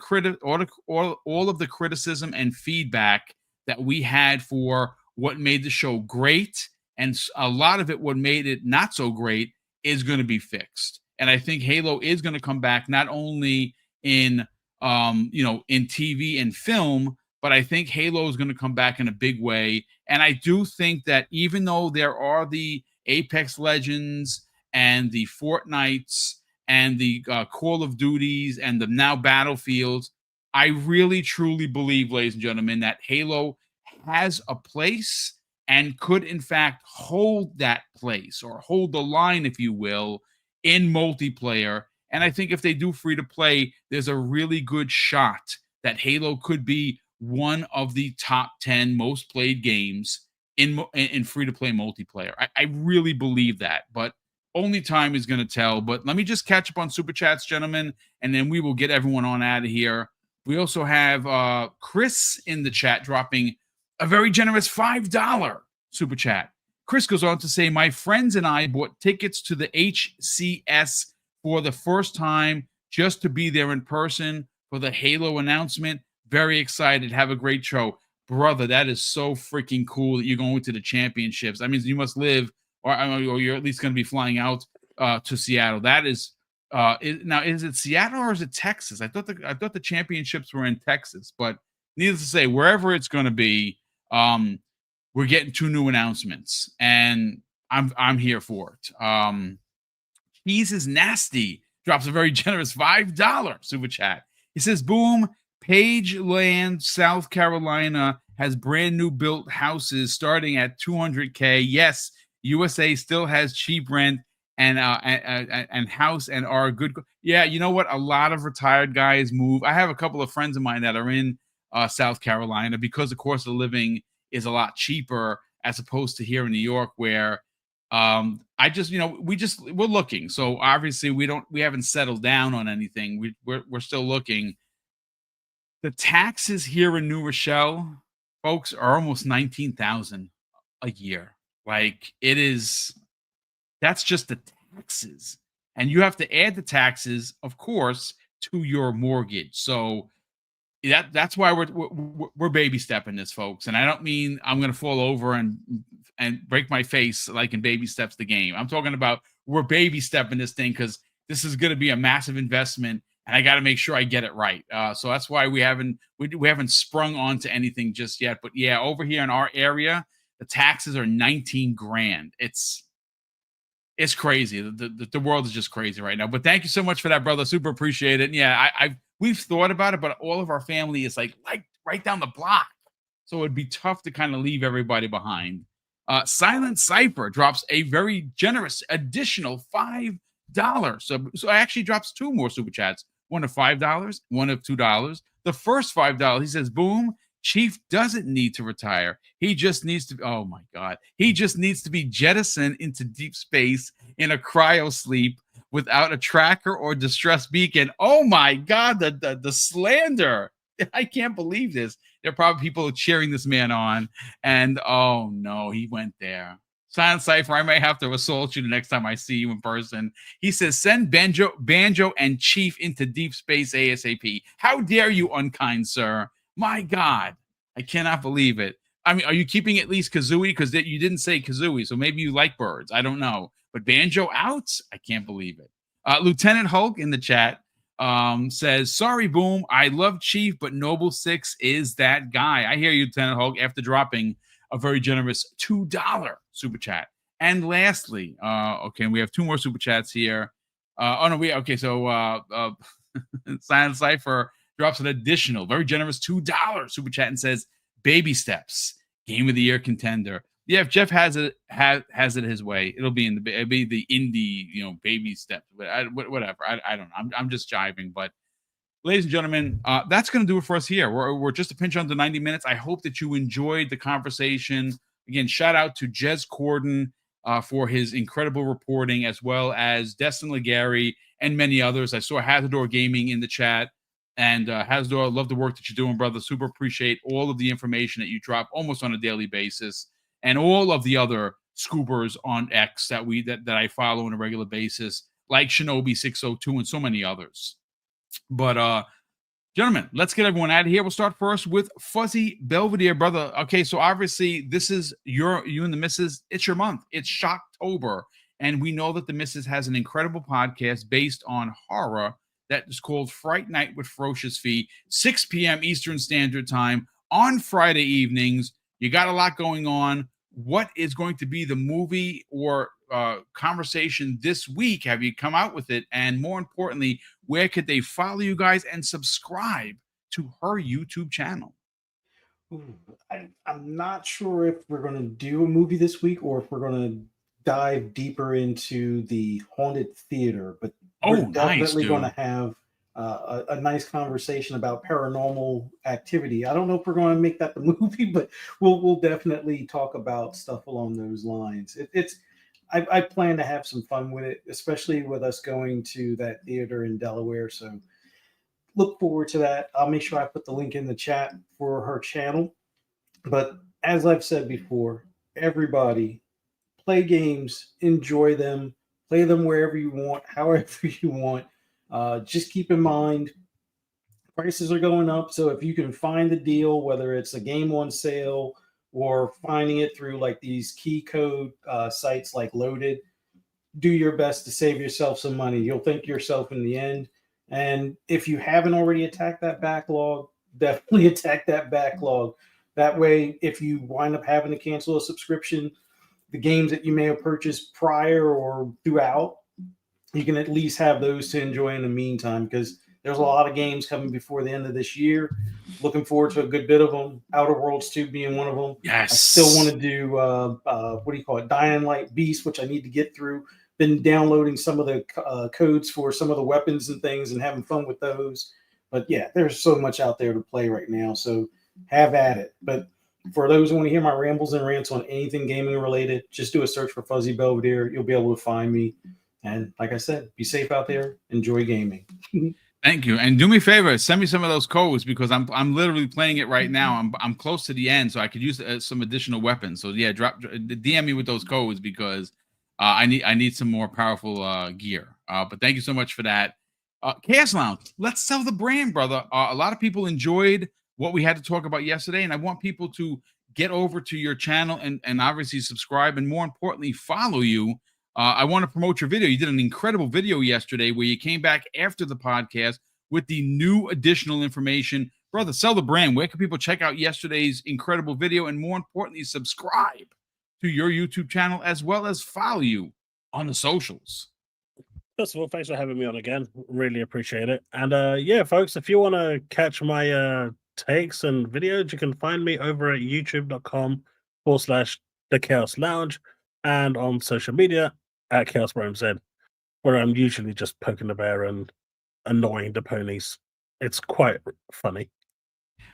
criticism and feedback that we had for what made the show great, and a lot of it what made it not so great, is going to be fixed. And I think Halo is going to come back not only in in TV and film, but I think Halo is going to come back in a big way. And I do think that even though there are the Apex Legends and the Fortnites and the Call of Duties and the now Battlefields, I really truly believe, ladies and gentlemen, that Halo has a place and could in fact hold that place or hold the line, if you will, in multiplayer. And I think if they do free to play, there's a really good shot that Halo could be one of the top 10 most played games in free to play multiplayer. I really believe that, but only time is going to tell. But let me just catch up on super chats, gentlemen, and then we will get everyone on out of here. We also have Chris in the chat dropping a very generous $5 super chat. Chris goes on to say, my friends and I bought tickets to the HCS for the first time just to be there in person for the Halo announcement. Very excited. Have a great show. Brother, that is so freaking cool that you're going to the championships. That means you must live, or you're at least going to be flying out to Seattle. That is, now is it Seattle or is it Texas? I thought the championships were in Texas, but needless to say, wherever it's going to be, we're getting 2 new announcements, and I'm here for it. Cheese is nasty drops a very generous $5 super chat. He says, boom, Pageland, South Carolina has brand new built houses starting at $200K. Yes, USA still has cheap rent and house and are good. Yeah, you know what? A lot of retired guys move. I have a couple of friends of mine that are in South Carolina because the cost of living is a lot cheaper as opposed to here in New York, where I just, we're looking. So obviously we haven't settled down on anything. We're still looking. The taxes here in New Rochelle, folks, are almost $19,000 a year. Like, that's just the taxes. And you have to add the taxes, of course, to your mortgage. So that's why we're baby stepping this, folks. And I don't mean I'm going to fall over and break my face like in Baby Steps the Game. I'm talking about we're baby stepping this thing because this is going to be a massive investment, and I got to make sure I get it right. So that's why we haven't sprung onto anything just yet. But yeah, over here in our area, the taxes are 19 grand. It's crazy. The world is just crazy right now. But thank you so much for that, brother. Super appreciate it. And yeah, we've thought about it, but all of our family is like right down the block. So it'd be tough to kind of leave everybody behind. Silent Cypher drops a very generous additional $5. So actually drops 2 more super chats. One of $5, one of $2. The first $5, he says, boom, Chief doesn't need to retire. He just needs to, oh my God. He just needs to be jettisoned into deep space in a cryo sleep without a tracker or distress beacon. Oh my God, the slander. I can't believe this. There are probably people cheering this man on. And oh no, he went there. Silent Cypher, I may have to assault you the next time I see you in person. He says, send Banjo and Chief into deep space ASAP. How dare you, unkind sir? My God, I cannot believe it. I mean, are you keeping at least Kazooie? Because you didn't say Kazooie, so maybe you like birds. I don't know. But Banjo out? I can't believe it. Lieutenant Hulk in the chat says, sorry, Boom, I love Chief, but Noble 6 is that guy. I hear you, Lieutenant Hulk, after dropping a very generous $2 super chat. And lastly, okay, we have 2 more super chats here. So Silent Cypher drops an additional very generous $2 super chat and says, baby steps, game of the year contender. Yeah, if Jeff has it his way, it'll be the indie, baby steps. But whatever. I don't know. I'm just jiving. But ladies and gentlemen, that's going to do it for us here. We're just a pinch under 90 minutes. I hope that you enjoyed the conversation. Again, shout out to Jez Corden for his incredible reporting, as well as Destin Legary and many others. I saw Hazardor Gaming in the chat. And Hazardor, love the work that you're doing, brother. Super appreciate all of the information that you drop almost on a daily basis. And all of the other scoopers on X that I follow on a regular basis, like Shinobi 602 and so many others. But gentlemen, let's get everyone out of here. We'll start first with Fuzzy Belvedere, brother. Okay, so obviously this is you and the missus. It's your month. It's Shocktober, and we know that the missus has an incredible podcast based on horror that is called Fright Night with Ferocious Fee, 6 p.m. Eastern Standard Time on Friday evenings. You got a lot going on. What is going to be the movie or conversation this week? Have you come out with it? And more importantly, where could they follow you guys and subscribe to her YouTube channel? Ooh, I'm not sure if we're going to do a movie this week or if we're going to dive deeper into the haunted theater, but we're Oh, nice, definitely going to dude. have a nice conversation about paranormal activity. I don't know if we're going to make that the movie, but we'll definitely talk about stuff along those lines. I plan to have some fun with it, especially with us going to that theater in Delaware. So look forward to that. I'll make sure I put the link in the chat for her channel. But as I've said before, everybody play games, enjoy them, play them wherever you want, however you want. Just keep in mind, prices are going up. So if you can find a deal, whether it's a game on sale or finding it through like these key code sites like Loaded, do your best to save yourself some money. You'll thank yourself in the end. And if you haven't already attacked that backlog, definitely attack that backlog. That way, if you wind up having to cancel a subscription, the games that you may have purchased prior or throughout, you can at least have those to enjoy in the meantime, because there's a lot of games coming before the end of this year. Looking forward to a good bit of them. Outer Worlds 2 being one of them. Yes. I still want to do what do you call it? Dying Light Beast, which I need to get through. Been downloading some of the codes for some of the weapons and things and having fun with those. But yeah, there's so much out there to play right now. So have at it. But for those who want to hear my rambles and rants on anything gaming related, just do a search for Fuzzy Belvedere. You'll be able to find me. And like I said, be safe out there. Enjoy gaming. Thank you, and do me a favor, send me some of those codes, because I'm literally playing it right now. I'm close to the end, so I could use some additional weapons. So yeah, DM me with those codes, because I need some more powerful gear. But thank you so much for that. Chaos Lounge, let's sell the brand, brother. A lot of people enjoyed what we had to talk about yesterday, and I want people to get over to your channel and obviously subscribe, and more importantly, follow you. I want to promote your video. You did an incredible video yesterday where you came back after the podcast with the new additional information. Brother, sell the brand. Where can people check out yesterday's incredible video, and more importantly, subscribe to your YouTube channel, as well as follow you on the socials? First of all, thanks for having me on again. Really appreciate it. And yeah, folks, if you want to catch my takes and videos, you can find me over at youtube.com/The Chaos Lounge, and on social media at Chaos Z, where I'm usually just poking the bear and annoying the ponies. It's quite funny.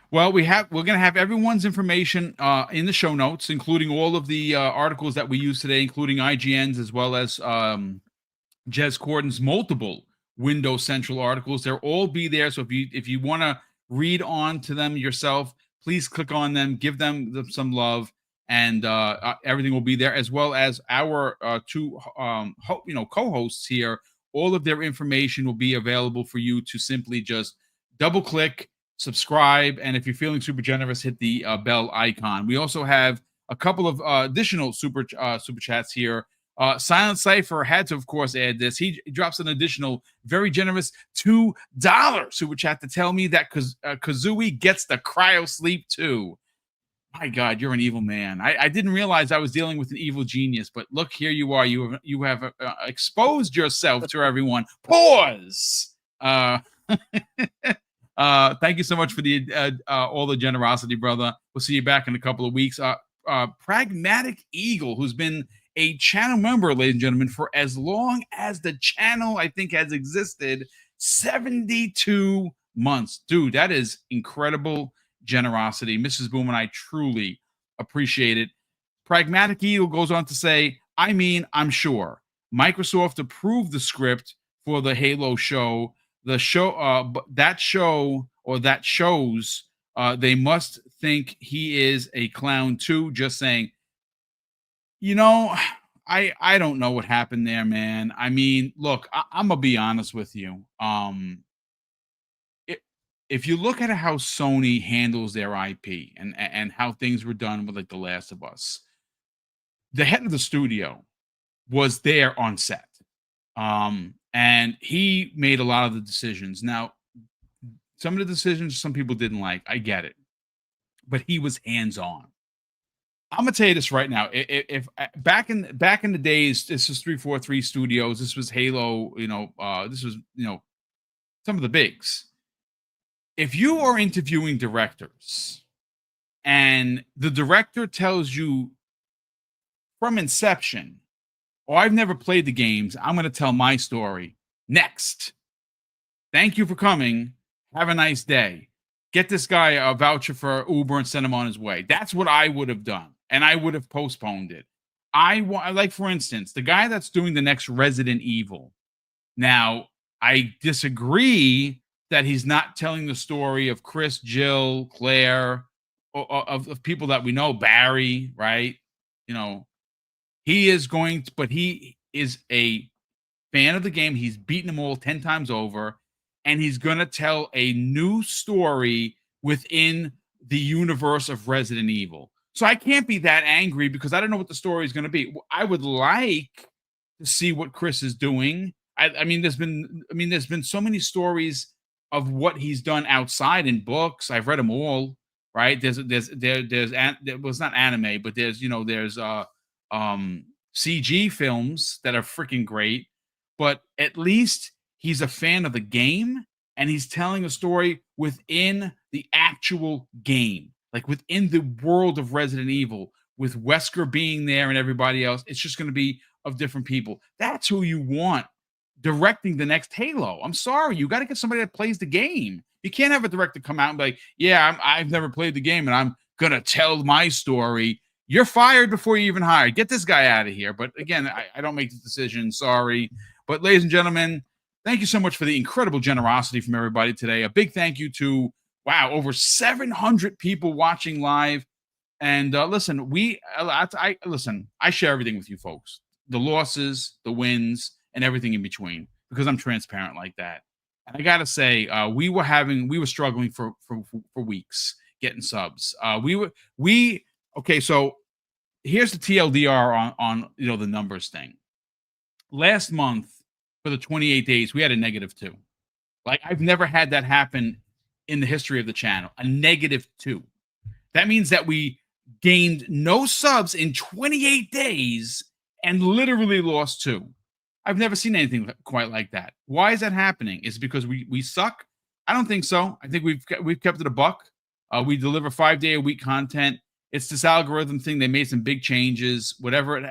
Well, we're going to have everyone's information in the show notes, including all of the articles that we use today, including IGN's, as well as Jez Corden's multiple Windows Central articles. They'll all be there. So if you want to read on to them yourself, please click on them, give them some love, and everything will be there, as well as our two co-hosts here. All of their information will be available for you to simply just double click, subscribe, and if you're feeling super generous, hit the bell icon. We also have a couple of additional super chats here. Silent Cypher had to, of course, add this. He drops an additional, very generous $2 super chat to tell me that Kazooie gets the cryo sleep too. My God, you're an evil man. I didn't realize I was dealing with an evil genius, but look, here you are. You have exposed yourself to everyone. Pause. Thank you so much for the all the generosity, brother. We'll see you back in a couple of weeks. Pragmatic Eagle, who's been a channel member, ladies and gentlemen, for as long as the channel, I think, has existed, 72 months. Dude, that is incredible generosity. Mrs. Boom and I truly appreciate it. Pragmatic Eagle goes on to say, I'm sure Microsoft approved the script for the Halo show. That shows they must think he is a clown too. Just saying. I don't know what happened there, man. I mean, look, I'm gonna be honest with you. If you look at how Sony handles their IP and how things were done with like The Last of Us, the head of the studio was there on set. And he made a lot of the decisions. Now, some of the decisions some people didn't like. I get it. But he was hands-on. I'm gonna tell you this right now. If back in the days, this was 343 Studios. This was Halo. This was some of the bigs. if you are interviewing directors and the director tells you from inception, "Oh, I've never played the games. I'm going to tell my story. Next. Thank you for coming. Have a nice day. Get this guy a voucher for Uber and send him on his way." That's what I would have done, and I would have postponed it. Like, for instance, the guy that's doing the next Resident Evil. Now, I disagree that he's not telling the story of Chris, Jill, Claire, of people that we know, Barry, right? You know, he is going to, but he is a fan of the game. He's beaten them all 10 times over, and he's going to tell a new story within the universe of Resident Evil. So I can't be that angry because I don't know what the story is going to be. I would like to see what Chris is doing. I mean, there's been so many stories of what he's done outside in books. I've read them all, right? There was not anime, but there's CG films that are freaking great. But at least he's a fan of the game, and he's telling a story within the actual game, like within the world of Resident Evil, with Wesker being there and everybody else. It's just going to be of different people. That's who you want directing the next Halo. I'm sorry, you got to get somebody that plays the game. You can't have a director come out and be like, "Yeah, I've never played the game, and I'm gonna tell my story." You're fired before you even hired. Get this guy out of here. But again, I don't make the decision. Sorry. But ladies and gentlemen, thank you so much for the incredible generosity from everybody today. A big thank you to, wow, over 700 people watching live. And listen, I share everything with you folks. The losses, the wins, and everything in between, because I'm transparent like that. And I got to say, we were struggling for weeks getting subs. Okay, so here's the TLDR on the numbers thing. Last month, for the 28 days, we had a -2. Like, I've never had that happen in the history of the channel, a -2. That means that we gained no subs in 28 days and literally lost 2. I've never seen anything quite like that. Why is that happening? Is it because we suck? I don't think so. I think we've kept it a buck. We deliver 5-day-a-week content. It's this algorithm thing. They made some big changes. Whatever's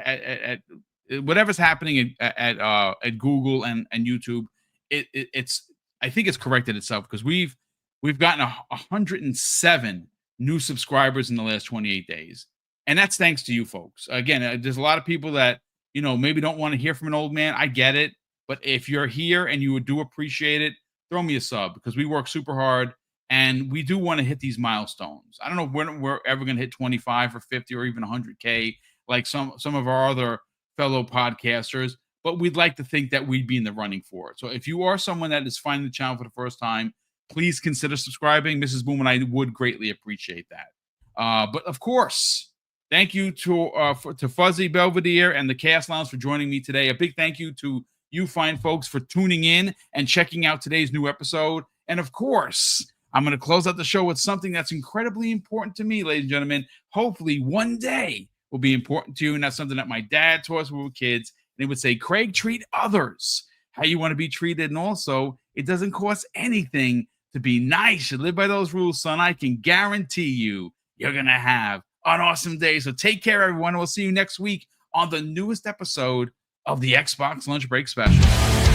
happening at Google and YouTube, I think it's corrected itself, because we've gotten 107 new subscribers in the last 28 days, and that's thanks to you folks. Again, there's a lot of people that maybe don't want to hear from an old man. I get it, but if you're here and you do appreciate it, throw me a sub, because we work super hard. And we do want to hit these milestones. I don't know when we're ever going to hit 25 or 50 or even 100K like some of our other fellow podcasters, but we'd like to think that we'd be in the running for it. So if you are someone that is finding the channel for the first time, please consider subscribing. Mrs. Boom and I would greatly appreciate that. But of course, thank you to Fuzzy Belvedere and the Chaos Lounge for joining me today. A big thank you to you fine folks for tuning in and checking out today's new episode. And of course, I'm going to close out the show with something that's incredibly important to me, ladies and gentlemen. Hopefully one day will be important to you. And that's something that my dad taught us when we were kids. And he would say, "Craig, treat others how you want to be treated. And also, it doesn't cost anything to be nice. You live by those rules, son. I can guarantee you're going to have an awesome day." So take care, everyone. We'll see you next week on the newest episode of the Xbox Lunch Break Special.